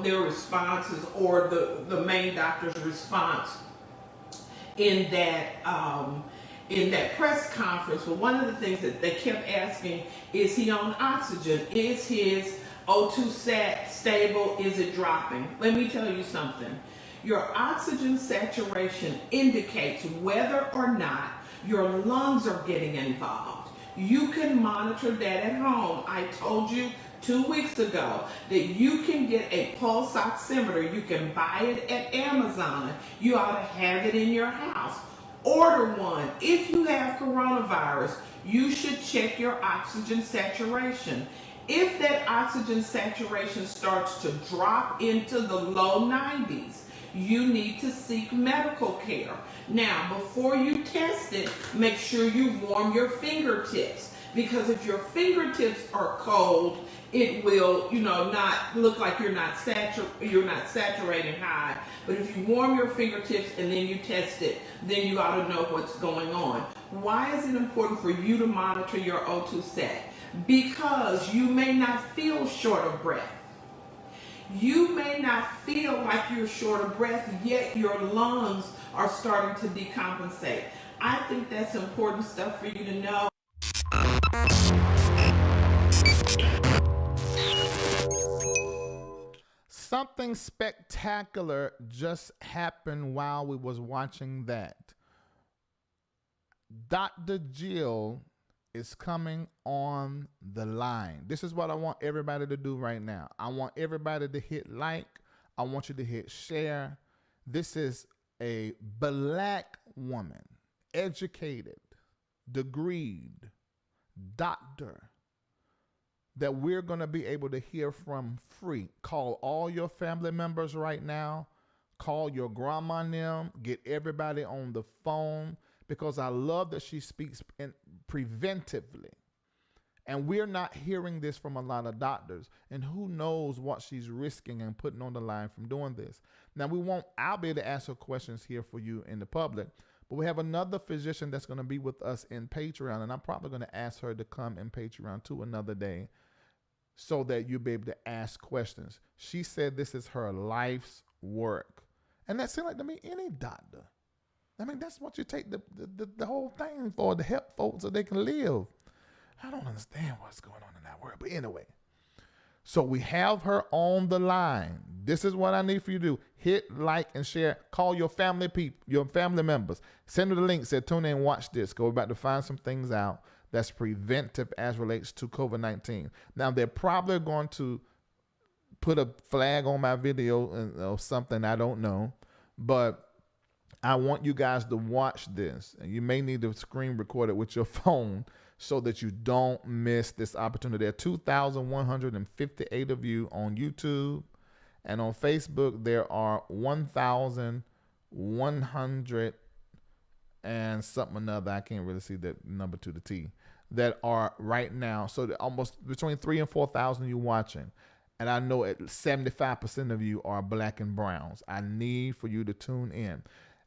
their responses or the main doctor's response in that press conference. But one of the things that they kept asking, is he on oxygen? Is his O2 sat stable? Is it dropping? Let me tell you something. Your oxygen saturation indicates whether or not your lungs are getting involved. You can monitor that at home. I told you 2 weeks ago that you can get a pulse oximeter. You can buy it at Amazon. You ought to have it in your house. Order one. If you have coronavirus, you should check your oxygen saturation. If that oxygen saturation starts to drop into the low 90s, you need to seek medical care. Now, before you test it, make sure you warm your fingertips, because if your fingertips are cold, it will, not look like you're not saturating high. But if you warm your fingertips and then you test it, then you ought to know what's going on. Why is it important for you to monitor your O2 sat? Because you may not feel short of breath. You may not feel like you're short of breath, yet your lungs are starting to decompensate. I think that's important stuff for you to know. Something spectacular just happened while we was watching that. Dr. Jill is coming on the line. This is what I want everybody to do right now. I want everybody to hit like. I want you to hit share. This is a black woman, educated, degreed, doctor, that we're going to be able to hear from free. Call all your family members right now. Call your grandma and them. Get everybody on the phone, because I love that she speaks preventively. And we're not hearing this from a lot of doctors. And who knows what she's risking and putting on the line from doing this. Now, I'll be able to answer questions here for you in the public, but we have another physician that's going to be with us in Patreon, and I'm probably going to ask her to come in Patreon too another day, so that you'll be able to ask questions. She said this is her life's work. And that seems like to me any doctor. I mean, that's what you take the whole thing for, to help folks so they can live. I don't understand what's going on in that world. But anyway, so we have her on the line. This is what I need for you to do. Hit like and share. Call your family people, your family members. Send them the link. Say, tune in, watch this. We're about to find some things out that's preventive as relates to COVID-19. Now, they're probably going to put a flag on my video or something. I don't know. But I want you guys to watch this. And you may need to screen record it with your phone so that you don't miss this opportunity. There are 2,158 of you on YouTube. And on Facebook, there are 1,100 and something another. I can't really see that number to the T that are right now. So almost between 3,000 and 4,000 you watching. And I know 75% of you are black and browns. I need for you to tune in.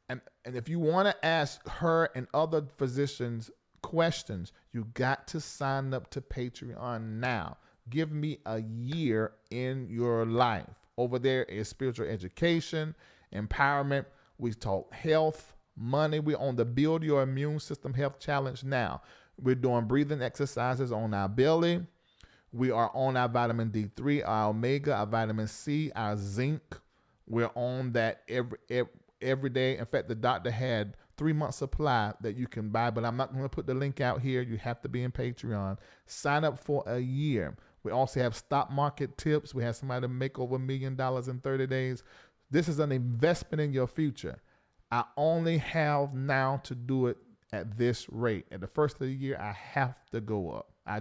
And if you want to ask her and other physicians questions, you got to sign up to Patreon now. Give me a year in your life. Over there is spiritual education, empowerment. We talk health, money. We're on the Build Your Immune System Health Challenge now. We're doing breathing exercises on our belly. We are on our vitamin D3, our omega, our vitamin C, our zinc. We're on that every day. In fact, the doctor had 3 months supply that you can buy, but I'm not going to put the link out here. You have to be in Patreon. Sign up for a year. We also have stock market tips. We have somebody to make over $1 million in 30 days. This is an investment in your future. I only have now to do it at this rate. At the first of the year, I have to go up. I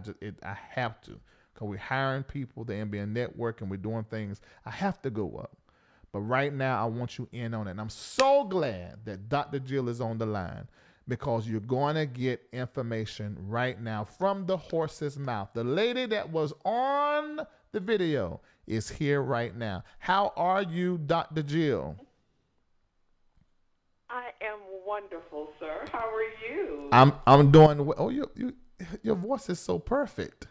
have to, because we're hiring people, the MBNNetwork, and we're doing things. I have to go up. But right now, I want you in on it. And I'm so glad that Dr. Jill is on the line, because you're going to get information right now from the horse's mouth. The lady that was on the video is here right now. How are you, Dr. Jill? I am wonderful, sir. How are you? I'm doing well. Oh, your voice is so perfect.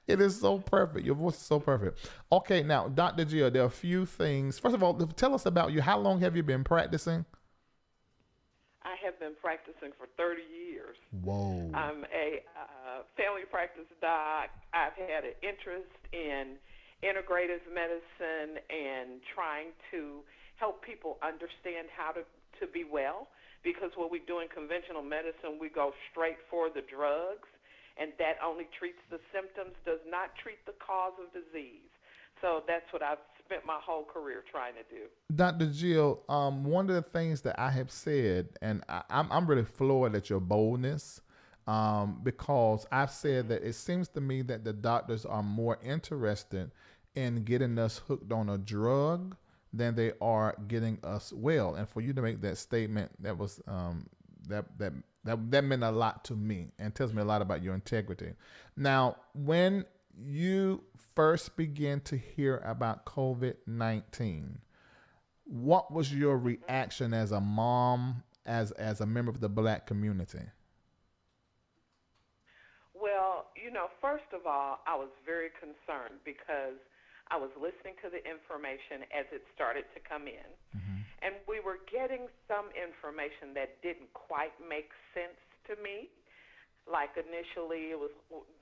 It is so perfect. Your voice is so perfect. Okay, now, Dr. Jill, there are a few things. First of all, tell us about you. How long have you been practicing? I have been practicing for 30 years. Whoa. I'm a family practice doc. I've had an interest in integrative medicine and trying to help people understand how to be well, because what we do in conventional medicine, we go straight for the drugs, and that only treats the symptoms, does not treat the cause of disease. So that's what I've spent my whole career trying to do. Dr. Jill, one of the things that I have said, and I'm really floored at your boldness, because I've said that it seems to me that the doctors are more interested in getting us hooked on a drug than they are getting us well. And for you to make that statement, that was that meant a lot to me and tells me a lot about your integrity. Now, when you first began to hear about COVID-19, what was your reaction as a mom, as a member of the Black community? Well, first of all, I was very concerned because I was listening to the information as it started to come in. Mm-hmm. And we were getting some information that didn't quite make sense to me. Like initially it was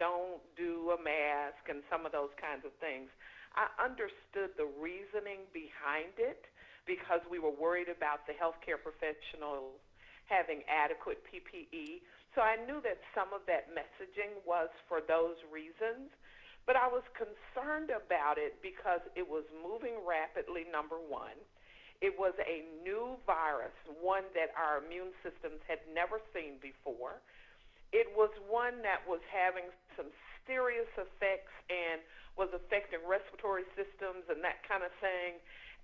don't do a mask and some of those kinds of things. I understood the reasoning behind it because we were worried about the healthcare professionals having adequate PPE. So I knew that some of that messaging was for those reasons. But I was concerned about it because it was moving rapidly, number one. It was a new virus, one that our immune systems had never seen before. It was one that was having some serious effects and was affecting respiratory systems and that kind of thing.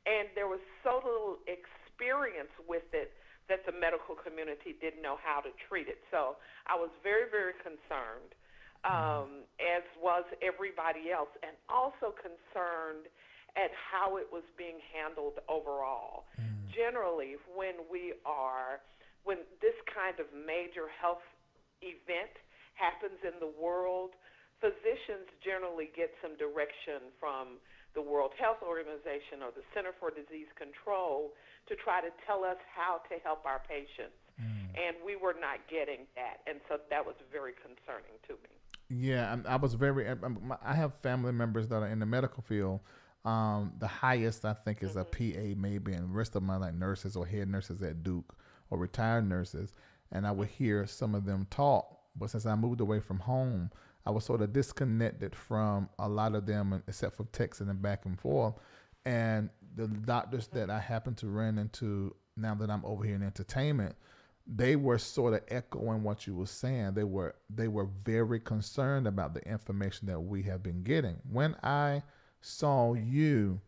And there was so little experience with it that the medical community didn't know how to treat it. So I was very, very concerned. As was everybody else, and also concerned at how it was being handled overall. Generally, when this kind of major health event happens in the world, physicians generally get some direction from the World Health Organization or the Center for Disease Control to try to tell us how to help our patients. And we were not getting that, and so that was very concerning to me. Yeah, I was I have family members that are in the medical field. The highest I think is a PA maybe, and the rest of them are like nurses or head nurses at Duke or retired nurses. And I would hear some of them talk, but since I moved away from home, I was sort of disconnected from a lot of them, except for texting and back and forth. And the doctors that I happen to run into now that I'm over here in entertainment, they were sort of echoing what you were saying. They were very concerned about the information that we have been getting. When I saw you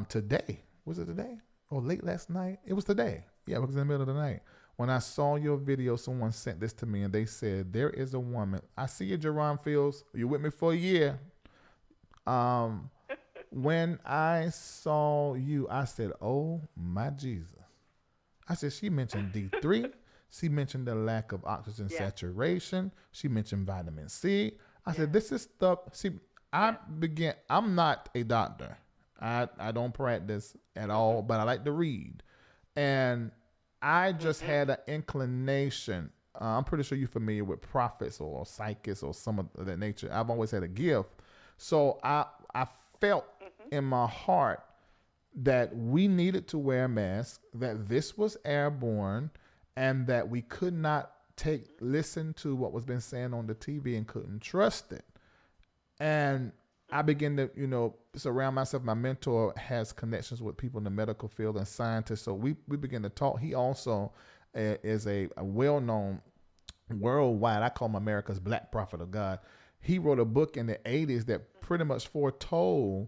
today, was it today or late last night? It was today. Yeah, it was in the middle of the night. When I saw your video, someone sent this to me and they said, there is a woman. I see you, Jerron Fields. You're with me for a year. When I saw you, I said, oh my Jesus. I said, she mentioned D3. She mentioned the lack of oxygen saturation. She mentioned vitamin C. I said, this is stuff. See, I'm not a doctor. I don't practice at all, but I like to read. And I just had an inclination. I'm pretty sure you're familiar with prophets or psychics or some of that nature. I've always had a gift. So I felt in my heart that we needed to wear masks, that this was airborne, and that we could not listen to what was being said on the TV and couldn't trust it. And I began to, surround myself. My mentor has connections with people in the medical field and scientists. So we began to talk. He also is a well-known worldwide, I call him America's Black Prophet of God. He wrote a book in the 80s that pretty much foretold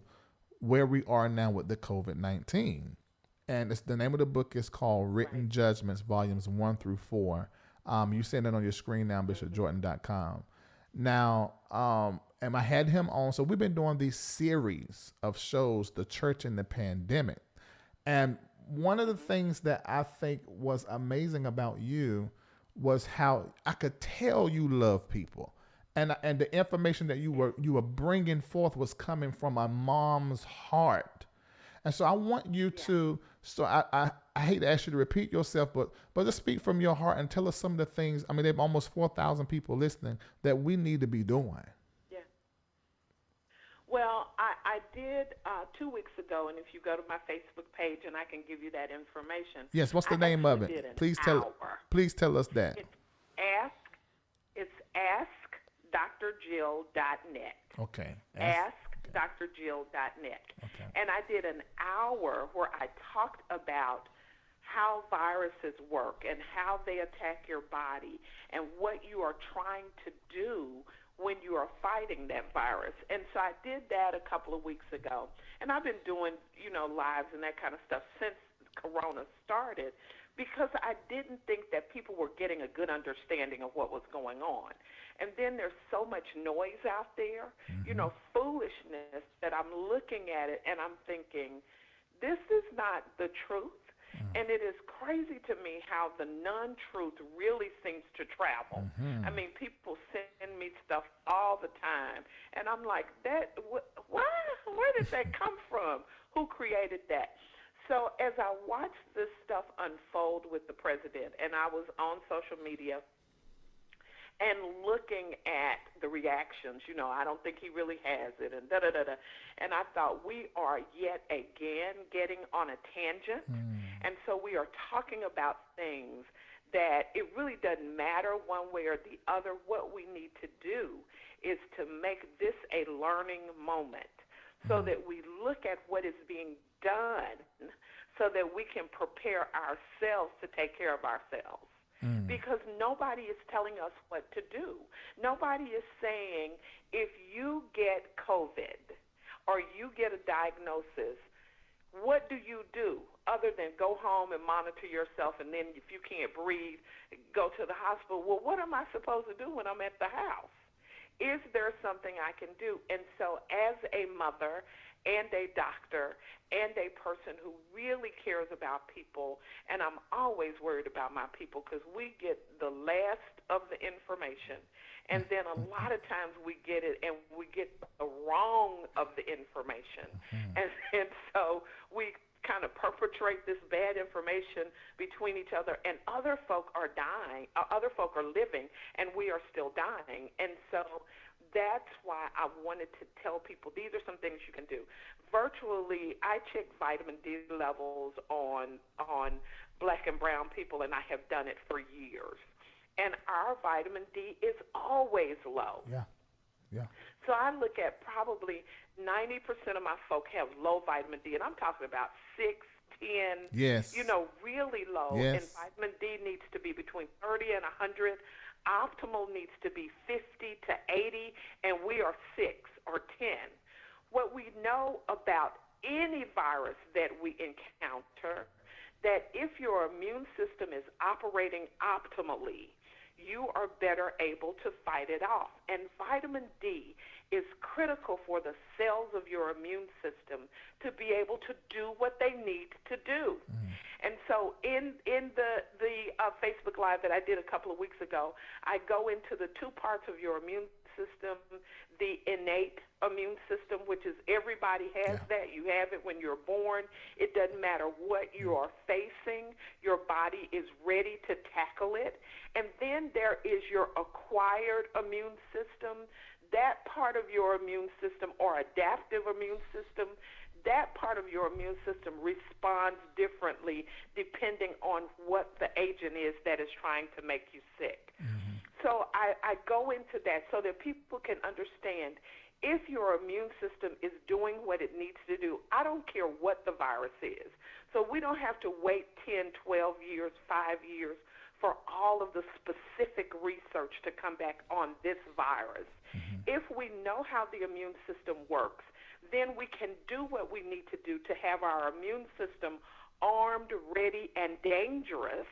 where we are now with the COVID-19. And the name of the book is called Written Judgments, Volumes 1 through 4. You see that on your screen now, bishopjordan.com. Now, and I had him on. So we've been doing these series of shows, The Church in the Pandemic. And one of the things that I think was amazing about you was how I could tell you love people. And the information that you were bringing forth was coming from a mom's heart. And so I want you to, so I hate to ask you to repeat yourself, but just speak from your heart and tell us some of the things. I mean, there are almost 4,000 people listening that we need to be doing. Yeah. Well, I did 2 weeks ago, and if you go to my Facebook page, and I can give you that information. Yes, what's the name of it? Please tell us that. It's askdrjill.net. Okay. Askdrjill.net. Okay. And I did an hour where I talked about how viruses work and how they attack your body and what you are trying to do when you are fighting that virus. And so I did that a couple of weeks ago. And I've been doing, lives and that kind of stuff since Corona started, because I didn't think that people were getting a good understanding of what was going on. And then there's so much noise out there, foolishness, that I'm looking at it and I'm thinking, this is not the truth. And it is crazy to me how the non-truth really seems to travel. I mean, people send me stuff all the time, and I'm like, where did that come from? Who created that? So as I watched this stuff unfold with the president, and I was on social media and looking at the reactions, I don't think he really has it, and da-da-da-da. And I thought, we are yet again getting on a tangent. And so we are talking about things that it really doesn't matter one way or the other. What we need to do is to make this a learning moment so that we look at what is being done so that we can prepare ourselves to take care of ourselves. Because nobody is telling us what to do. Nobody is saying, if you get COVID or you get a diagnosis, what do you do other than go home and monitor yourself, and then if you can't breathe, go to the hospital? Well, what am I supposed to do when I'm at the house? Is there something I can do? And so as a mother and a doctor and a person who really cares about people, and I'm always worried about my people because we get the last of the information, and then a lot of times we get it and we get the wrong of the information. And so we kind of perpetrate this bad information between each other, and other folk are dying, other folk are living, and we are still dying. And so that's why I wanted to tell people these are some things you can do. Virtually, I check vitamin D levels on black and brown people, and I have done it for years. And our vitamin D is always low. Yeah. So I look at probably 90% of my folk have low vitamin D, and I'm talking about 6, 10, really low. Yes. And vitamin D needs to be between 30 and 100. Optimal needs to be 50 to 80, and we are 6 or 10. What we know about any virus that we encounter, that if your immune system is operating optimally, you are better able to fight it off. And vitamin D is critical for the cells of your immune system to be able to do what they need to do. And so in the Facebook Live that I did a couple of weeks ago, I go into the two parts of your immune system, the innate immune system, which is everybody has that. You have it when you're born. It doesn't matter what you are facing. Your body is ready to tackle it. And then there is your acquired immune system. That part of your immune system, or adaptive immune system, that part of your immune system responds differently depending on what the agent is that is trying to make you sick. So I go into that so that people can understand, if your immune system is doing what it needs to do, I don't care what the virus is. So we don't have to wait 10, 12 years, 5 years for all of the specific research to come back on this virus. If we know how the immune system works, then we can do what we need to do to have our immune system armed, ready, and dangerous,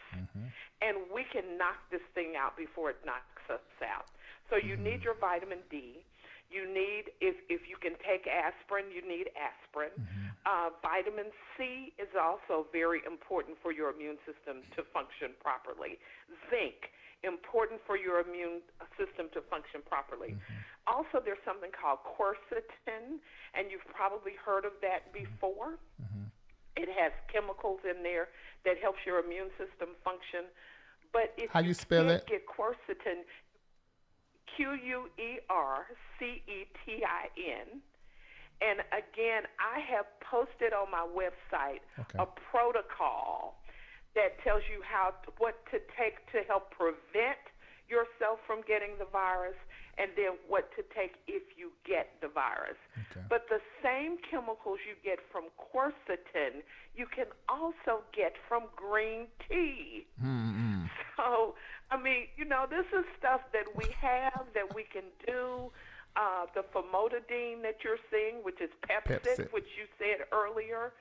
and we can knock this thing out before it knocks us out. So you need your vitamin D. You need, if you can take aspirin, you need aspirin. Vitamin C is also very important for your immune system to function properly. Zinc, important for your immune system to function properly. Also, there's something called quercetin, and you've probably heard of that before. It has chemicals in there that helps your immune system function. But if How you spell can't it? get quercetin, Quercetin. And again, I have posted on my website a protocol that tells you what to take to help prevent yourself from getting the virus, and then what to take if you get the virus. But the same chemicals you get from quercetin, you can also get from green tea. So, I mean, this is stuff that we have that we can do. The famotidine that you're seeing, which is Pepcid, which you said earlier,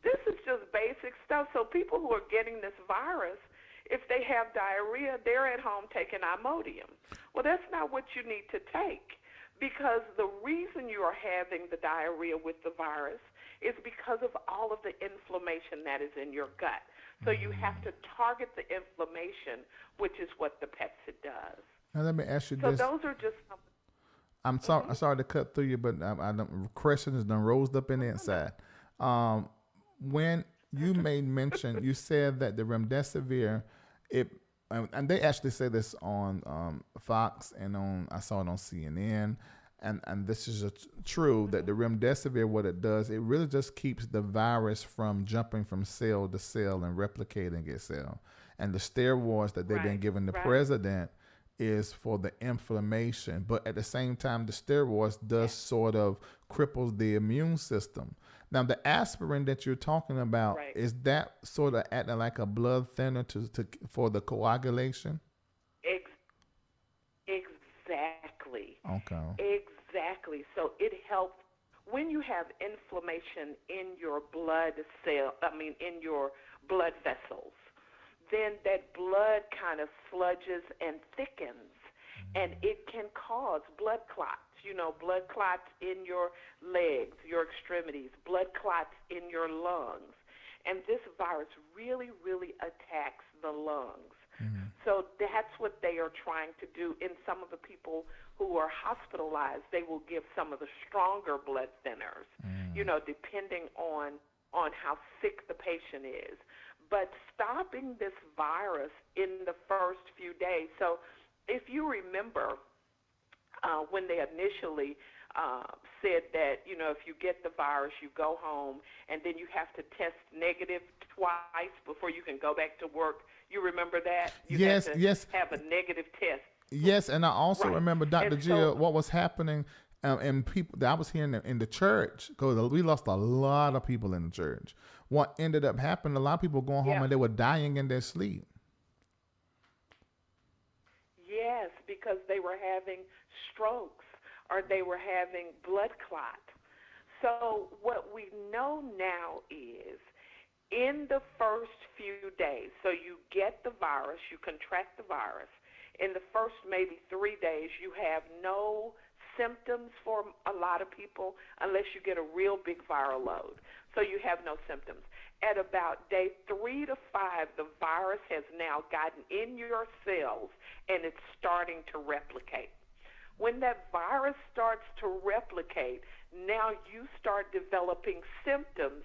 this is just basic stuff. So people who are getting this virus, if they have diarrhea, they're at home taking Imodium. Well, that's not what you need to take, because the reason you are having the diarrhea with the virus is because of all of the inflammation that is in your gut. So you have to target the inflammation, which is what the Pepcid does. Now let me ask you So this. those are just some. I'm sorry. I'm sorry to cut through you, but questions done rose up in the inside. When you made mention, you said that the remdesivir, and they actually say this on Fox and I saw it on CNN, and this is true that the remdesivir, what it does, it really just keeps the virus from jumping from cell to cell and replicating itself. And the steroids that they've been giving the president is for the inflammation, but at the same time, the steroids does sort of cripples the immune system. Now, the aspirin that you're talking about, is that sort of acting like a blood thinner for the coagulation? Exactly. Okay. Exactly. So it helps when you have inflammation in your in your blood vessels. Then that blood kind of sludges and thickens, and it can cause blood clots. Blood clots in your legs, your extremities, blood clots in your lungs. And this virus really, really attacks the lungs. So that's what they are trying to do. In some of the people who are hospitalized, they will give some of the stronger blood thinners, depending on how sick the patient is. But stopping this virus in the first few days. So if you remember when they initially said that, if you get the virus, you go home, and then you have to test negative twice before you can go back to work. You remember that? You Yes. have a negative test. Yes, and I also remember, Dr. Jill, what was happening and people that I was hearing in the church, because we lost a lot of people in the church. What ended up happening, a lot of people going home and they were dying in their sleep. Yes, because they were having strokes or they were having blood clot. So what we know now is in the first few days, so you get the virus, you contract the virus. In the first maybe 3 days, you have no symptoms for a lot of people unless you get a real big viral load. So you have no symptoms. At about day 3 to 5, the virus has now gotten in your cells and it's starting to replicate. When that virus starts to replicate, now you start developing symptoms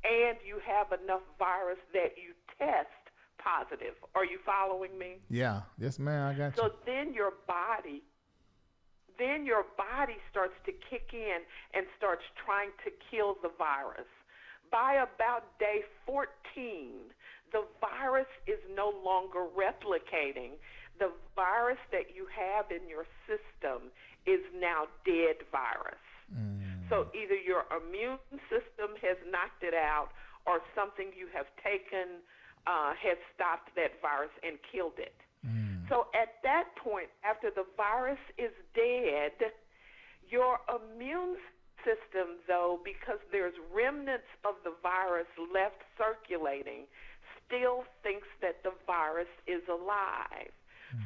and you have enough virus that you test positive. Are you following me? Yeah. Yes, ma'am. I got you. So then your body starts to kick in and starts trying to kill the virus. By about day 14, the virus is no longer replicating. The virus that you have in your system is now dead virus. So either your immune system has knocked it out or something you have taken has stopped that virus and killed it. So at that point, after the virus is dead, your immune system, though, because there's remnants of the virus left circulating, still thinks that the virus is alive.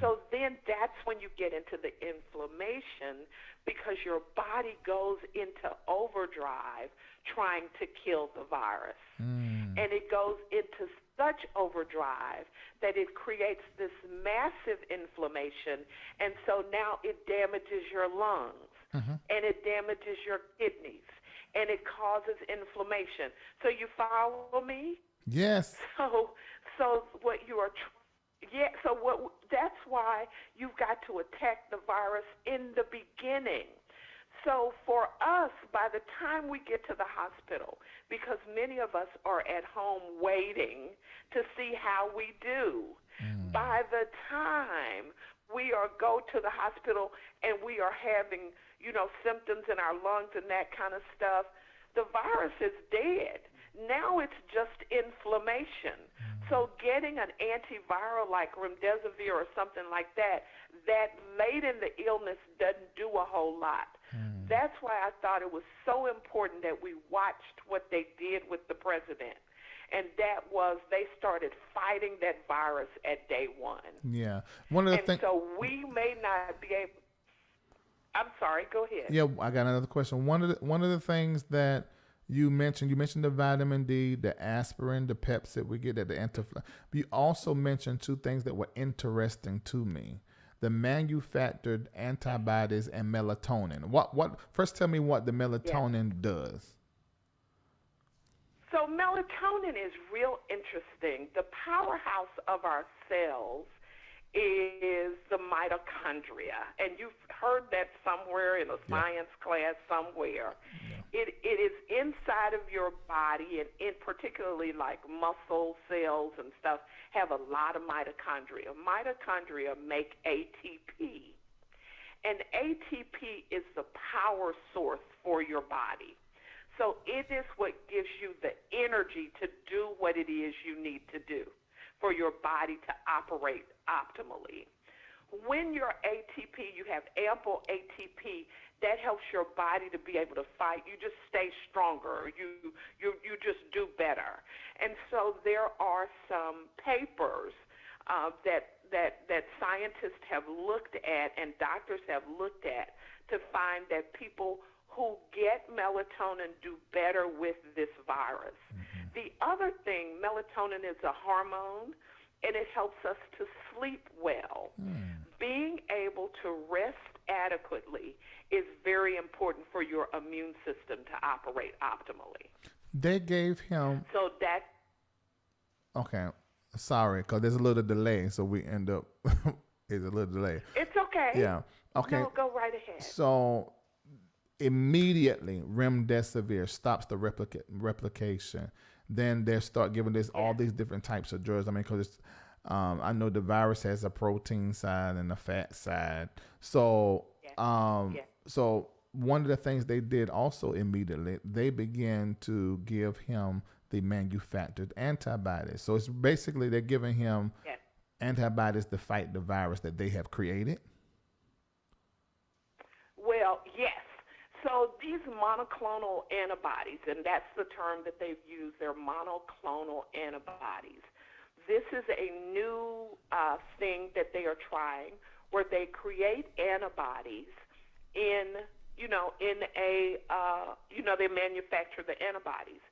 So then that's when you get into the inflammation, because your body goes into overdrive trying to kill the virus. And it goes into such overdrive that it creates this massive inflammation, and so now it damages your lungs, and it damages your kidneys, and it causes inflammation. So you follow me? Yes. So what you are that's why you've got to attack the virus in the beginning. So for us, by the time we get to the hospital, because many of us are at home waiting to see how we do, by the time we go to the hospital and we are having, symptoms in our lungs and that kind of stuff, the virus is dead. Now it's just inflammation. So getting an antiviral like remdesivir or something like that late in the illness doesn't do a whole lot. That's why I thought it was so important that we watched what they did with the president. And that was, they started fighting that virus at day one. Yeah. One of the things. So we may not be able. I'm sorry. Go ahead. Yeah, I got another question. One of the things that you mentioned the vitamin D, the aspirin, the Pepcid we get at the but you also mentioned two things that were interesting to me: the manufactured antibodies and melatonin. What? First, tell me what the melatonin does. So melatonin is real interesting. The powerhouse of our cells is the mitochondria, and you've heard that somewhere in a science class somewhere. It is inside of your body, and in particularly like muscle cells and stuff have a lot of mitochondria. Mitochondria make ATP, and ATP is the power source for your body. So it is what gives you the energy to do what it is you need to do for your body to operate optimally. When your ATP, you have ample ATP, that helps your body to be able to fight. You just stay stronger. You just do better. And so there are some papers that scientists have looked at and doctors have looked at to find that people who get melatonin do better with this virus. The other thing, melatonin is a hormone, and it helps us to sleep well. Being able to rest adequately is very important for your immune system to operate optimally. They gave him... So that... Okay, sorry, because there's a little delay, so we end up... It's a little delay. It's okay. Yeah, okay. No, go right ahead. So... immediately remdesivir stops the replication. Then they start giving this all these different types of drugs. I mean, because it's I know the virus has a protein side and a fat side. So so one of the things they did also immediately, they began to give him the manufactured antibodies. So it's basically they're giving him antibodies to fight the virus that they have created. Well, yes. So these monoclonal antibodies, and that's the term that they've used, they're monoclonal antibodies. This is a new thing that they are trying, where they create antibodies they manufacture the antibodies.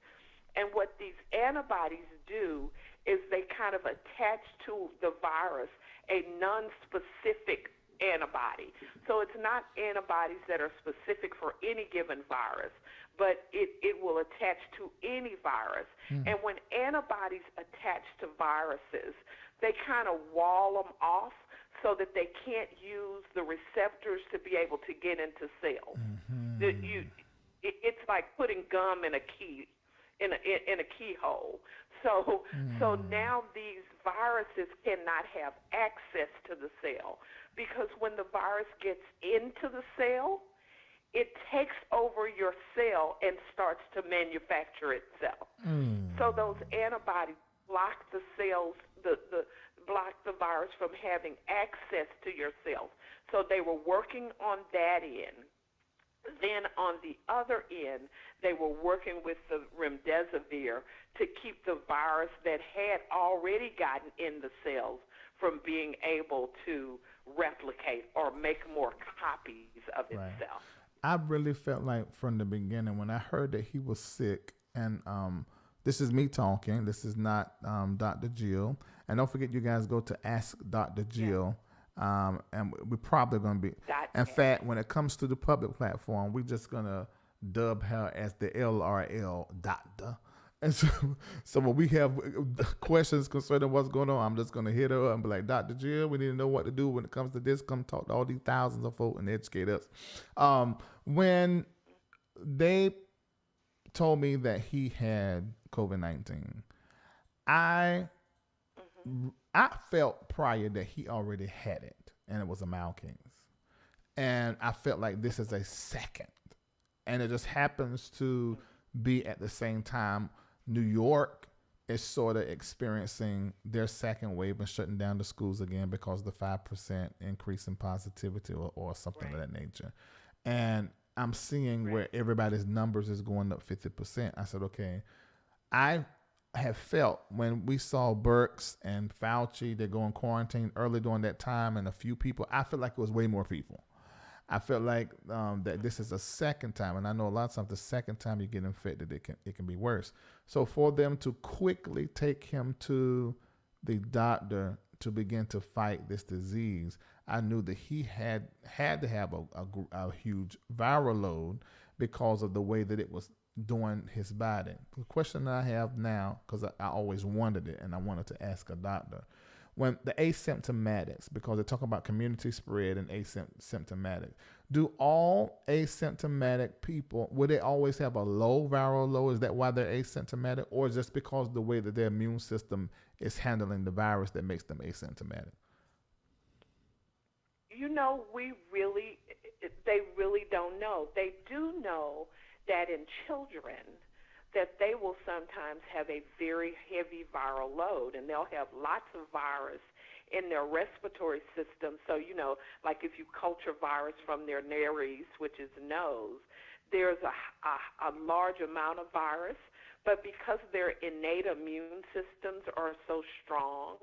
And what these antibodies do is they kind of attach to the virus a non-specific antibody. So it's not antibodies that are specific for any given virus, but it will attach to any virus. And when antibodies attach to viruses, they kind of wall them off so that they can't use the receptors to be able to get into cells. It's like putting gum in a key, in a keyhole. So now these viruses cannot have access to the cell, because when the virus gets into the cell, it takes over your cell and starts to manufacture itself. So those antibodies block the cells, block the virus from having access to your cells. So they were working on that end. then on the other end, they were working with the remdesivir to keep the virus that had already gotten in the cells from being able to replicate or make more copies of itself. I really felt like from the beginning when I heard that he was sick, and this is me talking. This is not Dr. Jill. And don't forget, you guys go to Ask Dr. Jill. And we're probably going to be. In fact, when it comes to the public platform, we're just going to dub her as the LRL doctor. And so when we have questions concerning what's going on, I'm just going to hit her up and be like, Dr. Jill, we need to know what to do when it comes to this. Come talk to all these thousands of folks and educate us. When they told me that he had COVID-19, I felt prior that he already had it, and it was a mild case. And I felt like this is a second. And it just happens to be at the same time New York is sort of experiencing their second wave and shutting down the schools again because of the 5% increase in positivity or something of that nature. And I'm seeing where everybody's numbers is going up 50%. I said, okay, I have felt when we saw Birx and Fauci, they go in quarantine early during that time, and a few people, I feel like it was way more people. I felt like that this is a second time, and I know a lot of times the second time you get infected, it can be worse. So for them to quickly take him to the doctor to begin to fight this disease, I knew that he had to have a huge viral load because of the way that it was doing his body. The question that I have now, because I always wondered it and I wanted to ask a doctor, when the asymptomatics, because they talk about community spread and asymptomatic, do all asymptomatic people, would they always have a low viral load? Is that why they're asymptomatic, or just because the way that their immune system is handling the virus that makes them asymptomatic? You know, they really don't know. They do know that in children, that they will sometimes have a very heavy viral load, and they'll have lots of virus in their respiratory system. So, you know, like if you culture virus from their nares, which is nose, there's a large amount of virus, but because their innate immune systems are so strong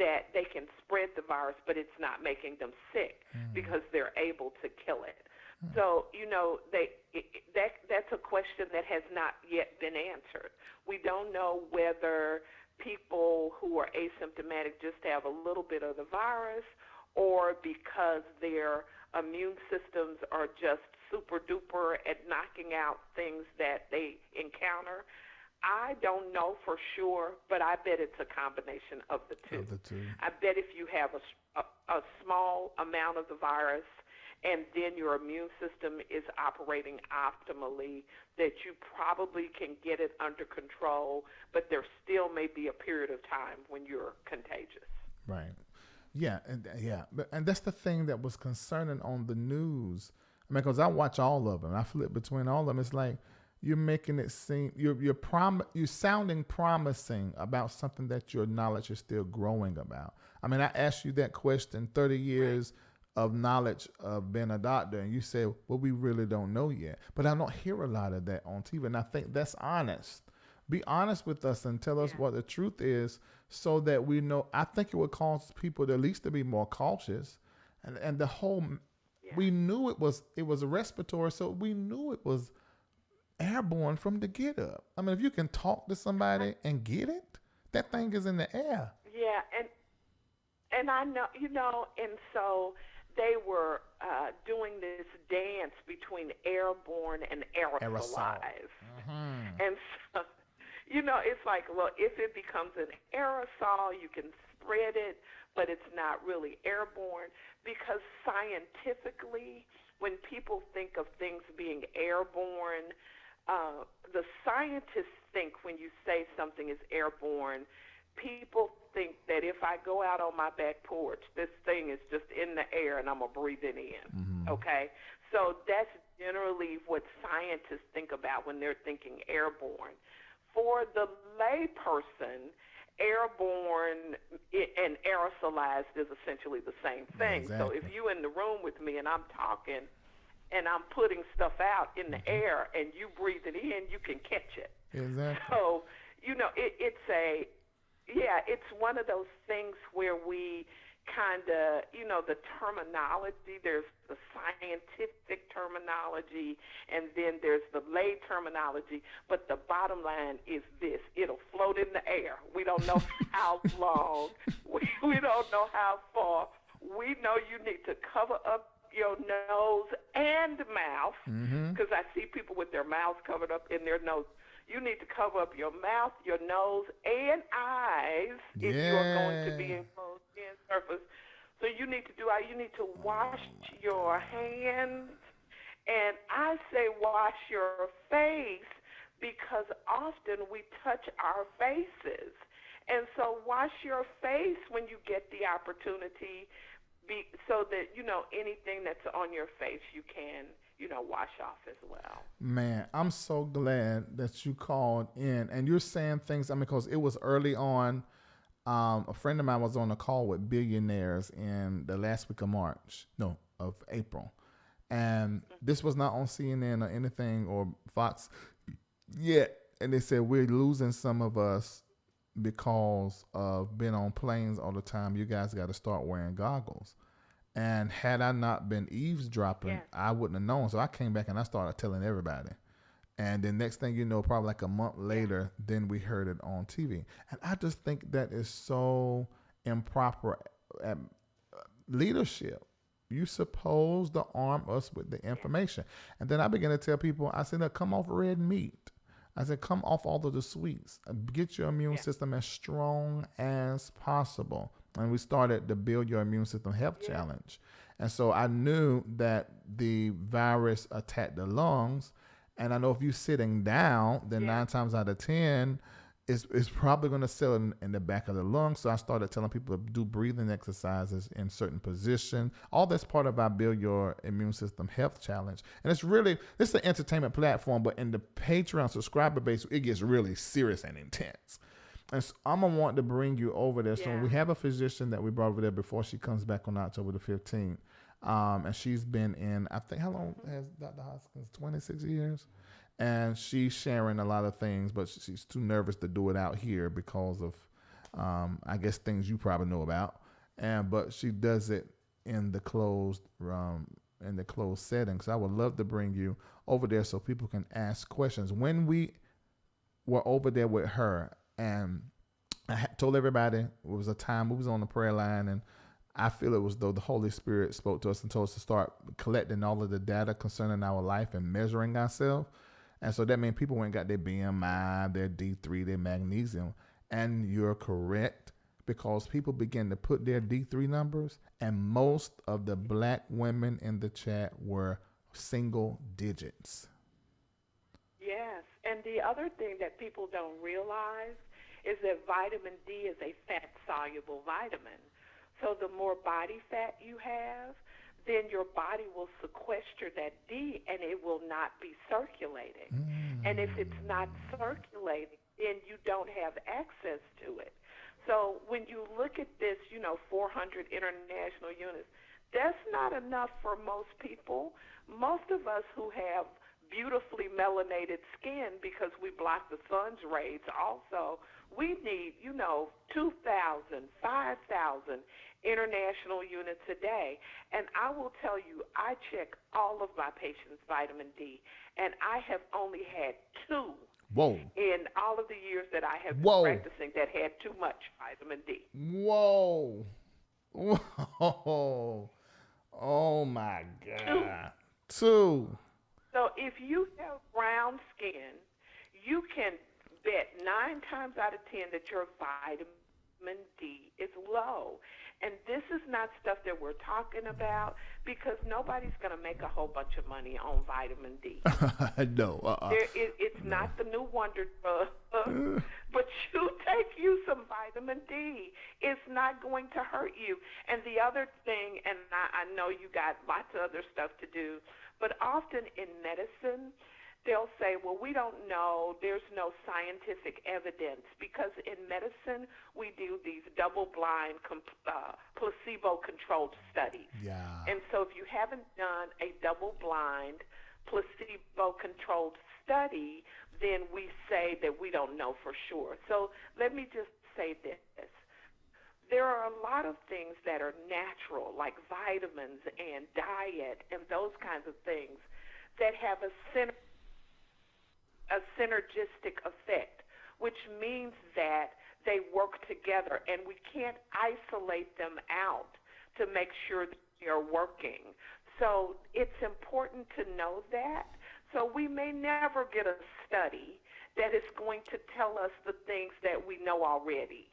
that they can spread the virus, but it's not making them sick because they're able to kill it. So, you know, that's a question that has not yet been answered. We don't know whether people who are asymptomatic just have a little bit of the virus, or because their immune systems are just super duper at knocking out things that they encounter. I don't know for sure, but I bet it's a combination of the two. I bet if you have a small amount of the virus, and then your immune system is operating optimally, that you probably can get it under control, but there still may be a period of time when you're contagious. Right. Yeah, and that's the thing that was concerning on the news. I mean, because I watch all of them, I flip between all of them. It's like you're making it seem you're sounding promising about something that your knowledge is still growing about. I mean, I asked you that question, 30 years of knowledge of being a doctor, and you say, well, we really don't know yet. But I don't hear a lot of that on TV, and I think that's honest. Be honest with us and tell us what the truth is, so that we know. I think it would cause people to at least to be more cautious, and the whole we knew it was a respiratory, so we knew it was airborne from the get up. I mean, if you can talk to somebody and get it, that thing is in the air. Yeah, and I know, you know, and so they were doing this dance between airborne and aerosolized. And so, you know, it's like, well, if it becomes an aerosol, you can spread it, but it's not really airborne, because scientifically, when people think of things being airborne, the scientists think when you say something is airborne, people think that if I go out on my back porch, this thing is just in the air and I'm going to breathe it in, okay? So that's generally what scientists think about when they're thinking airborne. For the lay person, airborne and aerosolized is essentially the same thing. Exactly. So if you're in the room with me and I'm talking and I'm putting stuff out in the air and you breathe it in, you can catch it. Exactly. So, it's one of those things where we kind of, the terminology, there's the scientific terminology, and then there's the lay terminology, but the bottom line is this: it'll float in the air. We don't know how long, we don't know how far. We know you need to cover up your nose and mouth, because I see people with their mouths covered up in their nose. You need to cover up your mouth, your nose, and eyes if you are going to be in closed skin surface. So you need to wash your hands, and I say wash your face because often we touch our faces. And so wash your face when you get the opportunity, so that, anything that's on your face you can, wash off as well. Man, I'm so glad that you called in and you're saying things. Because it was early on. A friend of mine was on a call with billionaires in the last week of April. And this was not on CNN or anything or Fox yet. And they said, we're losing some of us because of being on planes all the time. You guys got to start wearing goggles. And had I not been eavesdropping, I wouldn't have known. So I came back and I started telling everybody. And then next thing you know, probably like a month later, then we heard it on TV. And I just think that is so improper at leadership. You supposed to arm us with the information. And then I began to tell people, I said, look, come off red meat. I said, come off all of the sweets. Get your immune system as strong as possible. And we started the Build Your Immune System Health Challenge. And so I knew that the virus attacked the lungs. And I know if you're sitting down, then 9 times out of 10, it's probably going to settle in the back of the lungs. So I started telling people to do breathing exercises in certain positions. All that's part of our Build Your Immune System Health Challenge. And it's an entertainment platform, but in the Patreon subscriber base, it gets really serious and intense. And so I'm going to want to bring you over there. So we have a physician that we brought over there before she comes back on October the 15th. And she's been in, I think, how long has Dr. Hoskins? 26 years. And she's sharing a lot of things, but she's too nervous to do it out here because of, I guess, things you probably know about. But she does it in the closed setting. So I would love to bring you over there so people can ask questions. When we were over there with her, and I told everybody it was a time we was on the prayer line, and I feel it was though the Holy Spirit spoke to us and told us to start collecting all of the data concerning our life and measuring ourselves. And so that means people went and got their BMI, their D3, their magnesium. And you're correct, because people begin to put their D3 numbers, and most of the black women in the chat were single digits. Yes, and the other thing that people don't realize is that vitamin D is a fat-soluble vitamin. So the more body fat you have, then your body will sequester that D and it will not be circulating. And if it's not circulating, then you don't have access to it. So when you look at this, 400 international units, that's not enough for most people. Most of us who have beautifully melanated skin, because we block the sun's rays also, we need, 2,000, 5,000 international units a day. And I will tell you, I check all of my patients' vitamin D, and I have only had 2 in all of the years that I have been practicing that had too much vitamin D. Whoa. Oh, my God. 2. So if you have brown skin, you can bet 9 times out of 10 that your vitamin D is low. And this is not stuff that we're talking about, because nobody's going to make a whole bunch of money on vitamin D. No. It's not the new wonder drug, but you take some vitamin D. It's not going to hurt you. And the other thing, and I know you got lots of other stuff to do, but often in medicine, they'll say, well, we don't know, there's no scientific evidence, because in medicine we do these double-blind, placebo-controlled studies. Yeah. And so if you haven't done a double-blind, placebo-controlled study, then we say that we don't know for sure. So let me just say this. There are a lot of things that are natural, like vitamins and diet and those kinds of things, that have a synergistic effect, which means that they work together, and we can't isolate them out to make sure that they're working. So it's important to know that. So we may never get a study that is going to tell us the things that we know already.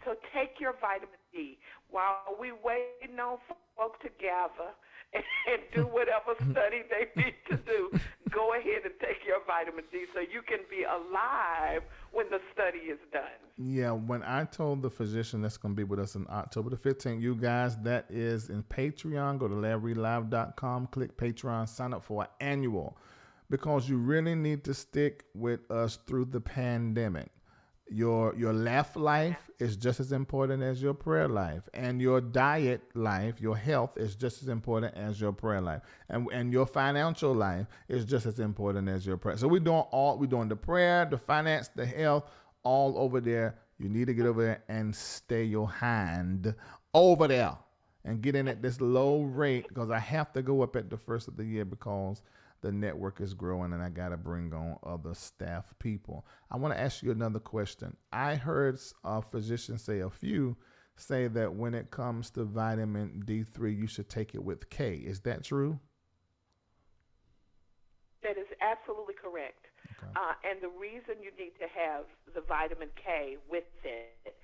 So take your vitamin D. While we waiting on folks to gather and do whatever study they need to do, go ahead and take your vitamin D so you can be alive when the study is done. Yeah, when I told the physician that's going to be with us on October the 15th, you guys, that is in Patreon. Go to LarryReidLive.com, click Patreon, sign up for an annual, because you really need to stick with us through the pandemic. Your laugh life is just as important as your prayer life, and your diet life, your health is just as important as your prayer life, and your financial life is just as important as your prayer. So we're doing the prayer, the finance, the health, all over there. You need to get over there and stay your hand over there and get in at this low rate, because I have to go up at the first of the year because the network is growing and I got to bring on other staff people. I want to ask you another question. I heard a physician say that when it comes to vitamin D3, you should take it with K. Is that true? That is absolutely correct. Okay. And the reason you need to have the vitamin K with it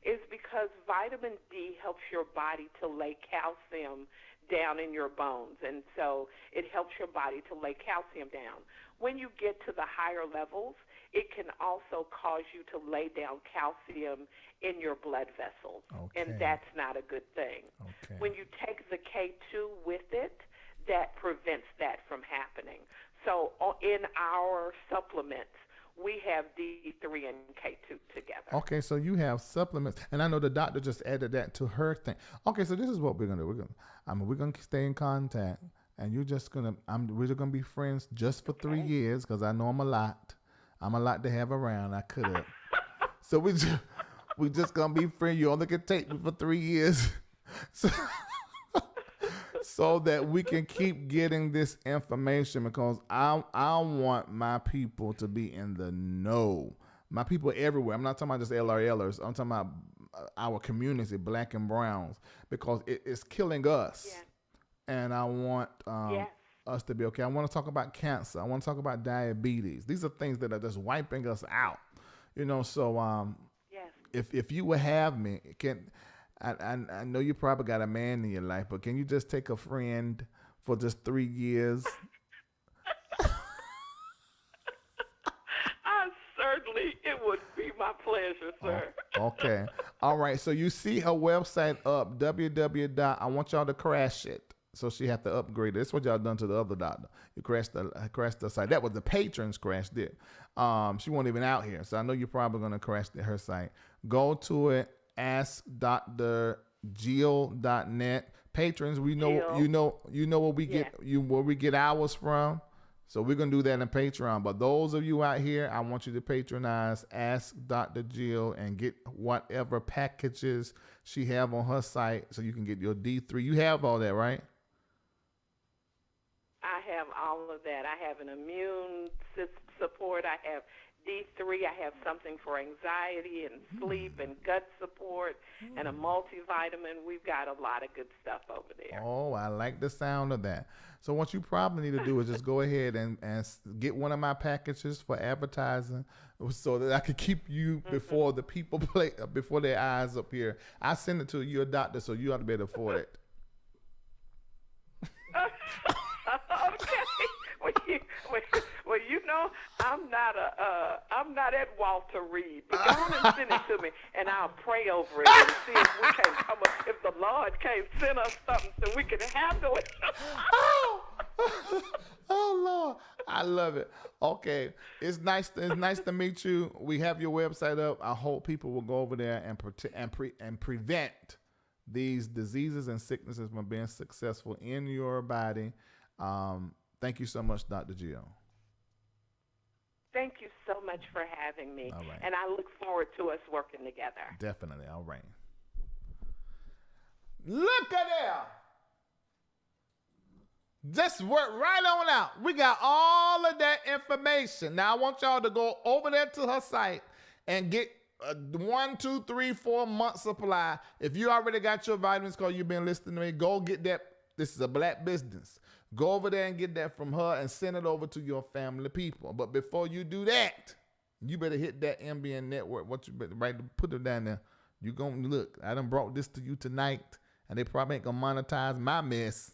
is because vitamin D helps your body to lay calcium down in your bones, and so it helps your body to lay calcium down. When you get to the higher levels, it can also cause you to lay down calcium in your blood vessels, and that's not a good thing. When you take the K2 with it, that prevents that from happening. So in our supplements, we have D3 and K2 together. Okay, so you have supplements, and I know the doctor just added that to her thing. Okay, so this is what we're gonna do. We're gonna stay in contact, and we're just gonna be friends just for 3 years, because I know I'm a lot to have around. I could have. So we just gonna be friends. You only can take me for 3 years. So that we can keep getting this information, because I want my people to be in the know. My people everywhere. I'm not talking about just LRLers. I'm talking about our community, black and browns, because it's killing us. Yeah. And I want us to be okay. I want to talk about cancer. I want to talk about diabetes. These are things that are just wiping us out. So if you would have me, I know you probably got a man in your life, but can you just take a friend for just 3 years? It would be my pleasure, sir. Okay. All right. So you see her website up, www. I want y'all to crash it. So she have to upgrade it. That's what y'all done to the other doctor. You crashed the site. That was the patrons crashed it. She wasn't even out here. So I know you're probably going to crash her site. Go to it. AskDrJill.net. Patrons, we know you know where we get where we get ours from. So we're gonna do that in Patreon. But those of you out here, I want you to patronize Ask Dr. Jill and get whatever packages she have on her site, so you can get your D3. You have all that, right? I have all of that. I have an immune support. I have D3, I have something for anxiety and sleep and gut support and a multivitamin. We've got a lot of good stuff over there. Oh, I like the sound of that. So what you probably need to do is just go ahead and get one of my packages for advertising, so that I can keep you before the people before their eyes up here. I send it to your doctor, so you ought to be able to afford it. Okay. Well, I'm not at Walter Reid. But go on and send it to me, and I'll pray over it and see if we can come up. If the Lord can't send us something so we can handle it. Oh Lord! I love it. Okay, it's nice to meet you. We have your website up. I hope people will go over there and prevent these diseases and sicknesses from being successful in your body. Thank you so much, Dr. Gio. Thank you so much for having me. All right. And I look forward to us working together. Definitely. All right. Look at there. Just work right on out. We got all of that information. Now, I want y'all to go over there to her site and get 1, 2, 3, 4 months supply. If you already got your vitamins because you've been listening to me, go get that. This is a black business. Go over there and get that from her and send it over to your family people. But before you do that, you better hit that MBN network. What you better put it down there. You gonna look. I done brought this to you tonight, and they probably ain't gonna monetize my mess.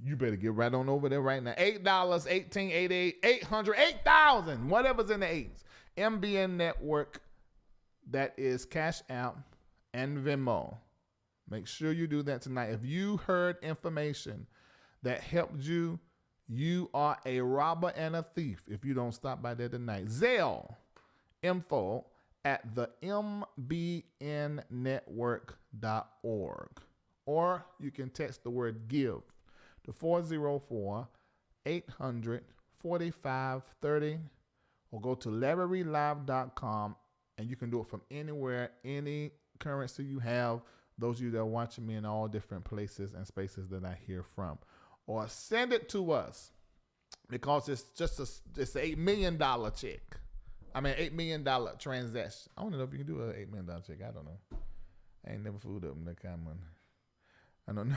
You better get right on over there right now. $8, 1888, 800, 8,000, whatever's in the eights. MBN Network, that is CashApp and Venmo. Make sure you do that tonight. If you heard information that helped you, you are a robber and a thief if you don't stop by there tonight. Zelle, info at the MBNNetwork.org. Or you can text the word give to 404-800-4530 or go to LarryReidLive.com, and you can do it from anywhere, any currency you have. Those of you that are watching me in all different places and spaces that I hear from. Or send it to us because it's just it's an $8 million check. I mean, $8 million transaction. I don't know if you can do an $8 million check. I don't know. I ain't never fooled up in that kind of money. I don't know.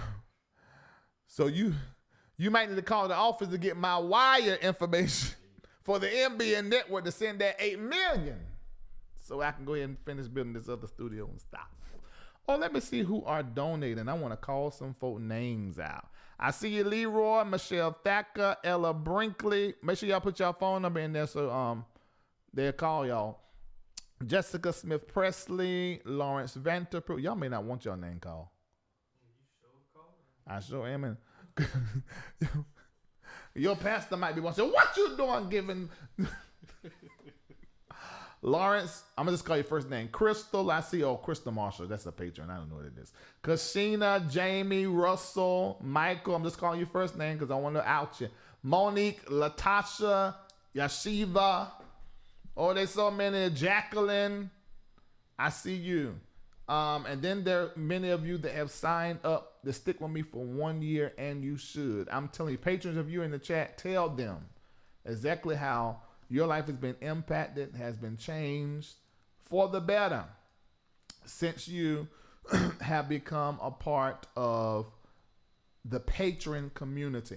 So you might need to call the office to get my wire information for the MBN network to send that $8 million so I can go ahead and finish building this other studio and stuff. Oh, let me see who are donating. I want to call some folk names out. I see you, Leroy, Michelle Thacker, Ella Brinkley. Make sure y'all put y'all phone number in there so they'll call y'all. Jessica Smith Presley, Lawrence Vanderpool. Y'all may not want your name called. I sure am. And your pastor might be watching. What you doing giving? Lawrence, I'm going to just call your first name. Crystal, I see. Oh, Crystal Marshall. That's a patron. I don't know what it is. Kashina, Jamie, Russell, Michael. I'm just calling your first name because I want to out you. Monique, Latasha, Yashiva. Oh, there's so many. Jacqueline, I see you. And then there are many of you that have signed up to stick with me for 1 year, and you should. I'm telling you, patrons of you in the chat, tell them exactly how your life has been impacted, has been changed for the better since you have become a part of the patron community.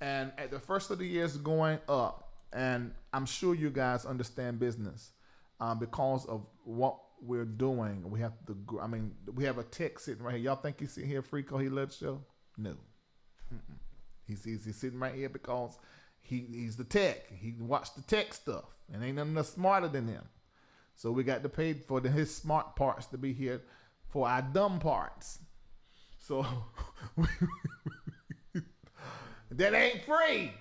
And at the first of the year is going up, and I'm sure you guys understand business because of what we're doing. We have we have a tech sitting right here. Y'all think he's sitting here free because he loves the show? No. He's sitting right here because he's the tech. He watched the tech stuff, and ain't nothing smarter than him. So we got to pay for his smart parts to be here for our dumb parts. So that ain't free.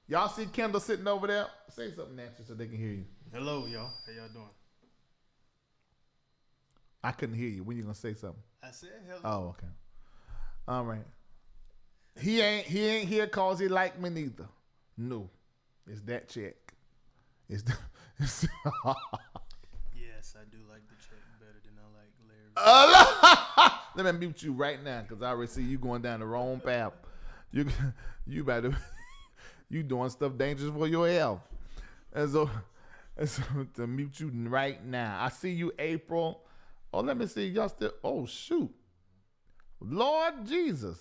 Y'all see Kendall sitting over there? Say something, Nancy, so they can hear you. Hello, y'all. How y'all doing? I couldn't hear you. When you gonna say something? I said hello. Oh, okay. All right. He ain't here cause he like me neither. No, it's that check. It's the. Yes, I do like the check better than I like Larry. Let me mute you right now because I already see you going down the wrong path. You better you doing stuff dangerous for your health. And so to mute you right now. I see you, April. Oh, let me see. Y'all still. Oh, shoot. Lord Jesus.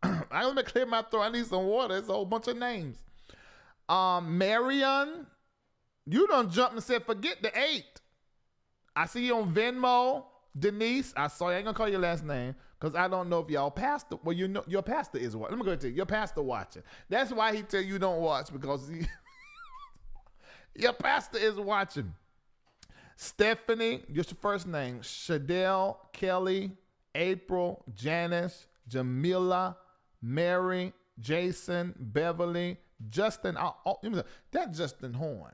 Let me clear my throat. I need some water. It's a whole bunch of names. Marion, you done jumped and said, forget the 8. I see you on Venmo. Denise, I saw you. I ain't going to call your last name because I don't know if y'all pastor. Well, you know, your pastor is watching. Let me go ahead and tell you. Your pastor watching. That's why he tell you don't watch because your pastor is watching. Stephanie, just your first name. Shadell, Kelly, April, Janice, Jamila, Mary, Jason, Beverly, Justin. That's Justin Horn.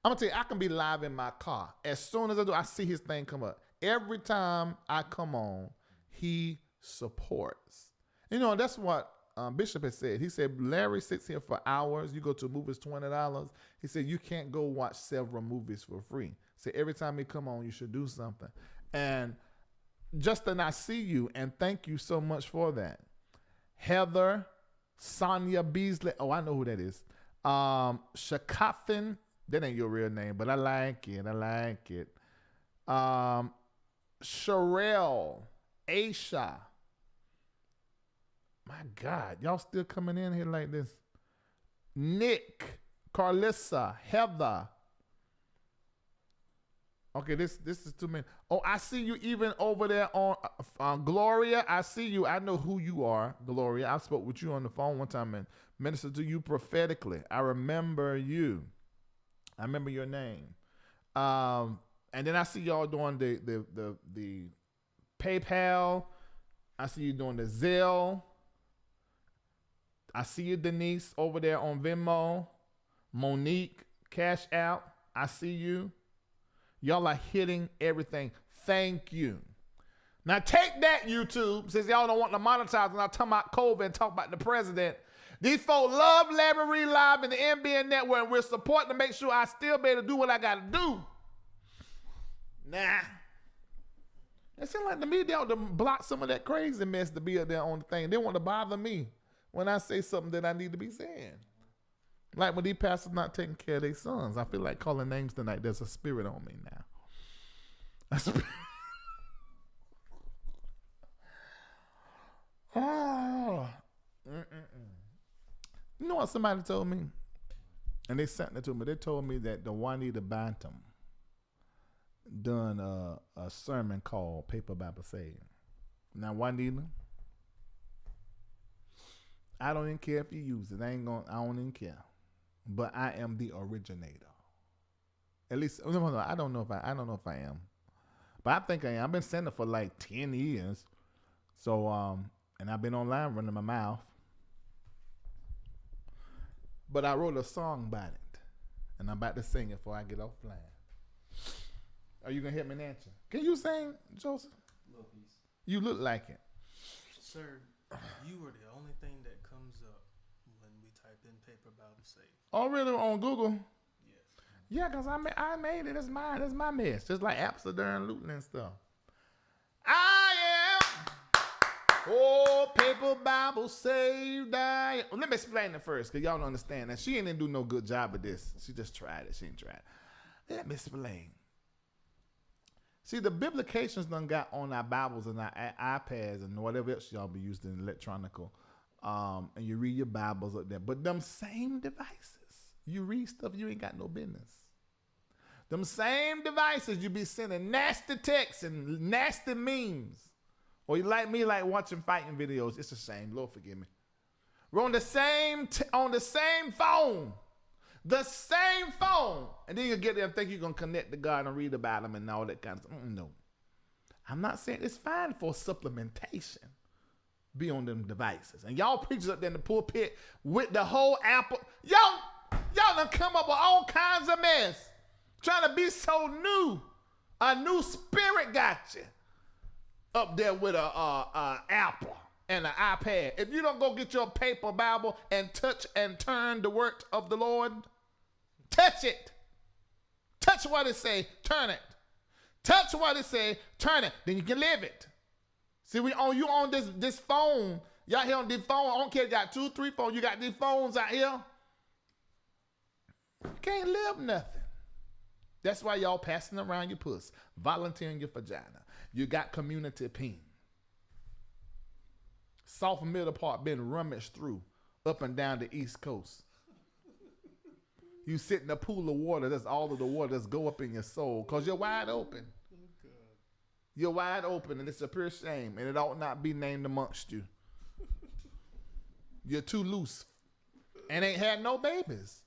I'm going to tell you, I can be live in my car. As soon as I do, I see his thing come up. Every time I come on, he supports. You know, that's what Bishop has said. He said, Larry sits here for hours. You go to a movie, it's $20. He said, you can't go watch several movies for free. So every time he come on, you should do something. And Justin, I see you, and thank you so much for that. Heather, Sonia Beasley. Oh, I know who that is. Shakafin. That ain't your real name, but I like it. I like it. Sherelle, Aisha. My God, y'all still coming in here like this. Nick, Carlissa, Heather. Okay, this is too many. Oh, I see you even over there on Gloria. I see you. I know who you are, Gloria. I spoke with you on the phone one time and ministered to you prophetically. I remember you. I remember your name. And then I see y'all doing the PayPal. I see you doing the Zelle. I see you, Denise, over there on Venmo. Monique, CashApp. I see you. Y'all are hitting everything. Thank you. Now take that, YouTube, since y'all don't want to monetize and I'm talking about COVID and talk about the president. These folks love LarryReidLive and the MBNNetwork, and we're supporting to make sure I still be able to do what I got to do. Nah. It seems like the media ought to block some of that crazy mess to be up there on the thing. They want to bother me when I say something that I need to be saying. Like when these pastors not taking care of their sons. I feel like calling names tonight. There's a spirit on me now. A spirit. Oh. You know what somebody told me? And they sent it to me. They told me that the Juanita Bantam done a sermon called Paper Bible Saying. Now, Juanita, I don't even care if you use it. I don't even care. But I am the originator. At least, no, I don't know if I am. But I think I am. I've been saying it for like 10 years. So, and I've been online running my mouth. But I wrote a song about it. And I'm about to sing it before I get offline. Are you going to help me answer? Can you sing, Joseph? Little piece. You look like it. Sir, you are the only thing that comes up when we type in Paper Bible Say. Oh, really? On Google? Yes. Yeah, because I made it. It's mine. It's my mess. Just like Amsterdam looting and stuff. I am. Oh, Paper Bible saved. Let me explain it first, because y'all don't understand that. She didn't do no good job of this. She just tried it. She ain't tried it. Let me explain. See, the biblications done got on our Bibles and our iPads and whatever else y'all be using electronical. And you read your Bibles up there. But them same devices, you read stuff you ain't got no business. Them same devices, you be sending nasty texts and nasty memes. Or you like me, like watching fighting videos. It's the same. Lord forgive me. We're on the same phone. The same phone. And then you get there and think you're going to connect to God and read about him and all that kind of stuff. No. I'm not saying it's fine for supplementation. Be on them devices. And y'all preachers up there in the pulpit with the whole Apple. Y'all done come up with all kinds of mess. Trying to be so new. A new spirit got you. Up there with a Apple and an iPad. If you don't go get your paper Bible and touch and turn the word of the Lord, touch it. Touch what it say, turn it. Touch what it say, turn it. Then you can live it. See, you on this phone. Y'all here on this phone. I don't care if you got 2, 3 phones. You got these phones out here. You can't live nothing. That's why y'all passing around your puss, volunteering your vagina. You got community pain. Soft middle part been rummaged through up and down the East Coast. You sit in a pool of water, that's all of the water that's go up in your soul because you're wide open. You're wide open and it's a pure shame and it ought not be named amongst you. You're too loose and ain't had no babies.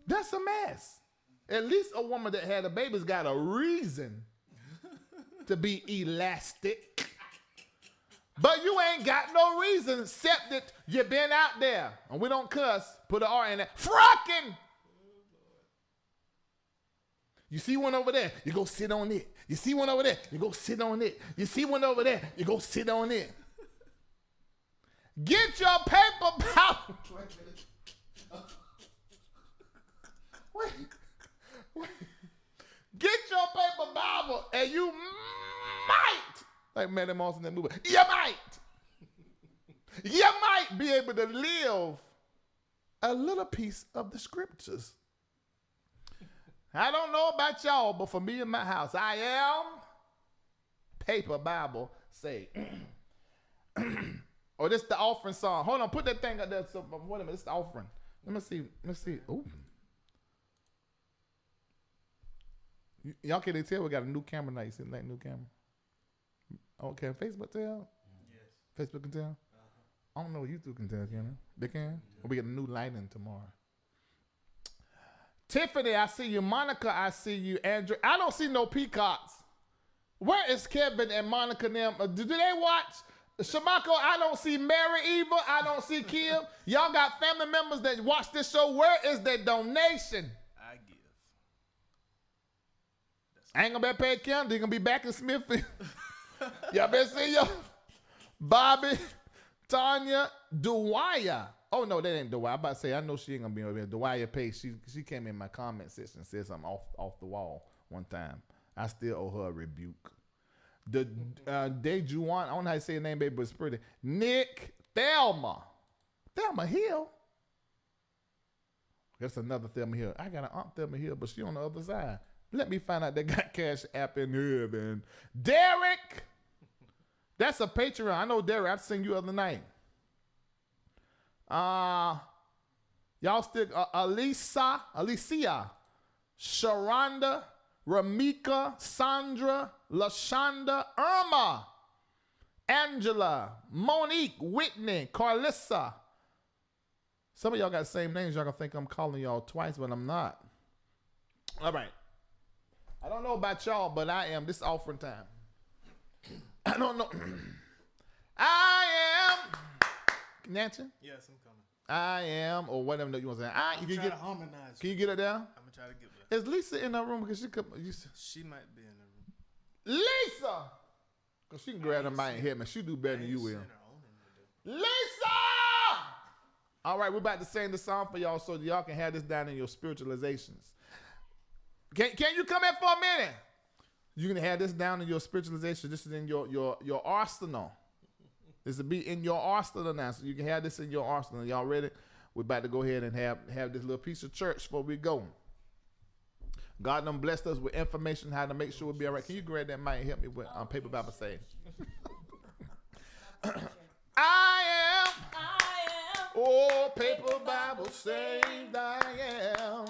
That's a mess. At least a woman that had a baby's got a reason to be elastic. But you ain't got no reason except that you been out there. And we don't cuss. Put an R in there. Frocking. You see one over there, you go sit on it. You see one over there, you go sit on it. You see one over there, you go sit on it. Get your paper Bible. Wait. Get your paper Bible and you might, like Manny Moss in that movie, you might be able to live a little piece of the scriptures. I don't know about y'all, but for me in my house, I am paper Bible say. Oh, this the offering song. Hold on, put that thing up there. So, wait a minute, this the offering. Let me see. Ooh. Y'all can't tell we got a new camera now. You see that new camera? Okay, Facebook tell? Yes. Facebook can tell? I don't know what YouTube can tell, can they? They can? Yeah. Or we get a new lighting tomorrow. Tiffany, I see you. Monica, I see you. Andrew, I don't see no peacocks. Where is Kevin and Monica and them? Do they watch? Shamako, I don't see Mary Eva. I don't see Kim. Y'all got family members that watch this show. Where is their donation? I give. I ain't gonna be paying Kim. They're gonna be back in Smithfield. Y'all better see y'all. Bobby, Tanya, Dwyer. Oh no, that ain't Dwyer. I'm about to say I know she ain't gonna be over here. Dwyer Pace. She came in my comment section and said something off the wall one time. I still owe her a rebuke. The Dejuan, I don't know how to say her name, baby, but it's pretty. Nick Thelma Hill. That's another Thelma Hill. I got an aunt Thelma Hill, but she on the other side. Let me find out they got CashApp in heaven. Derek, that's a Patreon. I know Derek. I've seen you the other night. Y'all still Alicia, Sharonda, Ramika, Sandra, Lashonda, Irma, Angela, Monique, Whitney, Carlissa. Some of y'all got the same names. Y'all gonna think I'm calling y'all twice, but I'm not. All right. I don't know about y'all, but I am. This offering time. I don't know. I am. Nancy? Yes, I'm coming. I am, or whatever you want to say. I'm trying to harmonize. Can you get it down? I'm going to try to get it. Is Lisa in her room? Because she could. She might be in the room. Lisa! Because she can grab the mic and hit me. She do better than you will. Lisa! All right, we're about to sing the song for y'all so y'all can have this down in your spiritualizations. Can you come in for a minute? You can have this down in your spiritualization. This is in your arsenal. This will be in your arsenal now, so you can have this in your arsenal. Y'all ready? We're about to go ahead and have this little piece of church before we go. God done blessed us with information how to make sure we'll be all right. Can you grab that mic and help me with paper Bible saying? I am. Oh, paper Bible saved I am.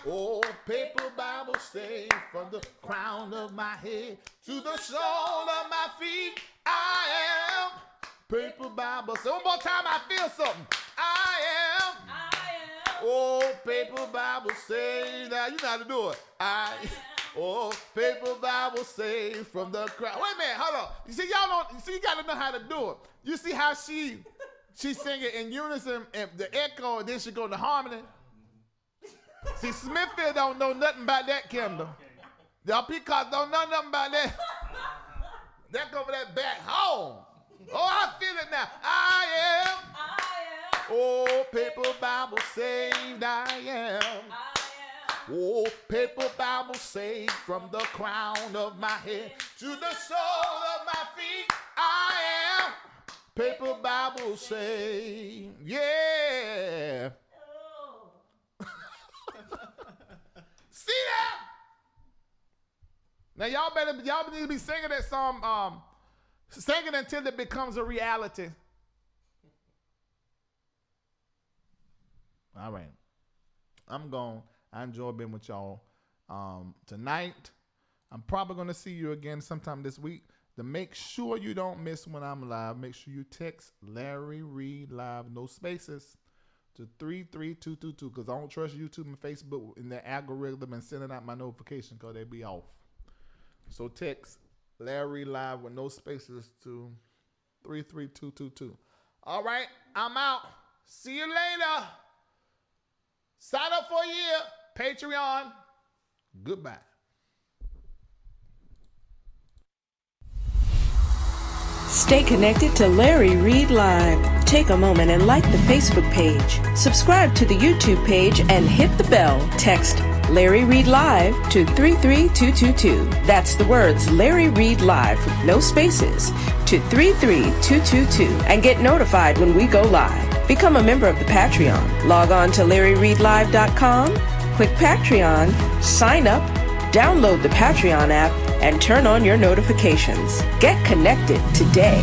Oh, paper Bible saved from the crown of my head to the sole of my feet. I am. Paper Bible. So one more time, I feel something. I am. Oh, paper Bible saved. Now you know how to do it. Oh, paper Bible saved from the crown. Wait a minute, hold on. You see, y'all don't. You see, you gotta know how to do it. You see how she singing in unison and the echo, and then she go to harmony. See, Smithfield don't know nothing about that, Kendall. Y'all peacocks don't know nothing about that. That go for that back home. Oh, I feel it now. I am. Oh, paper Bible saved I am. Oh, paper Bible saved from the crown of my head to the sole of my feet. I am. Paper Bible saved. Yeah. See that? Now y'all need to be singing that song, singing until it becomes a reality. All right. I'm gone. I enjoy being with y'all. Tonight, I'm probably going to see you again sometime this week. To make sure you don't miss when I'm live, make sure you text Larry Reid Live, no spaces, to 33222, because I don't trust YouTube and Facebook in their algorithm and sending out my notification because they be off. So text Larry Live with no spaces to 33222. All right, I'm out. See you later. Sign up for a year. Patreon. Goodbye. Stay connected to Larry Reid Live. Take a moment and like the Facebook page. Subscribe to the YouTube page and hit the bell. Text Larry Reid Live to 33222. That's the words Larry Reid Live with no spaces to 33222 and get notified when we go live. Become a member of the Patreon. Log on to LarryReidLive.com, click Patreon, sign up, download the Patreon app, and turn on your notifications. Get connected today.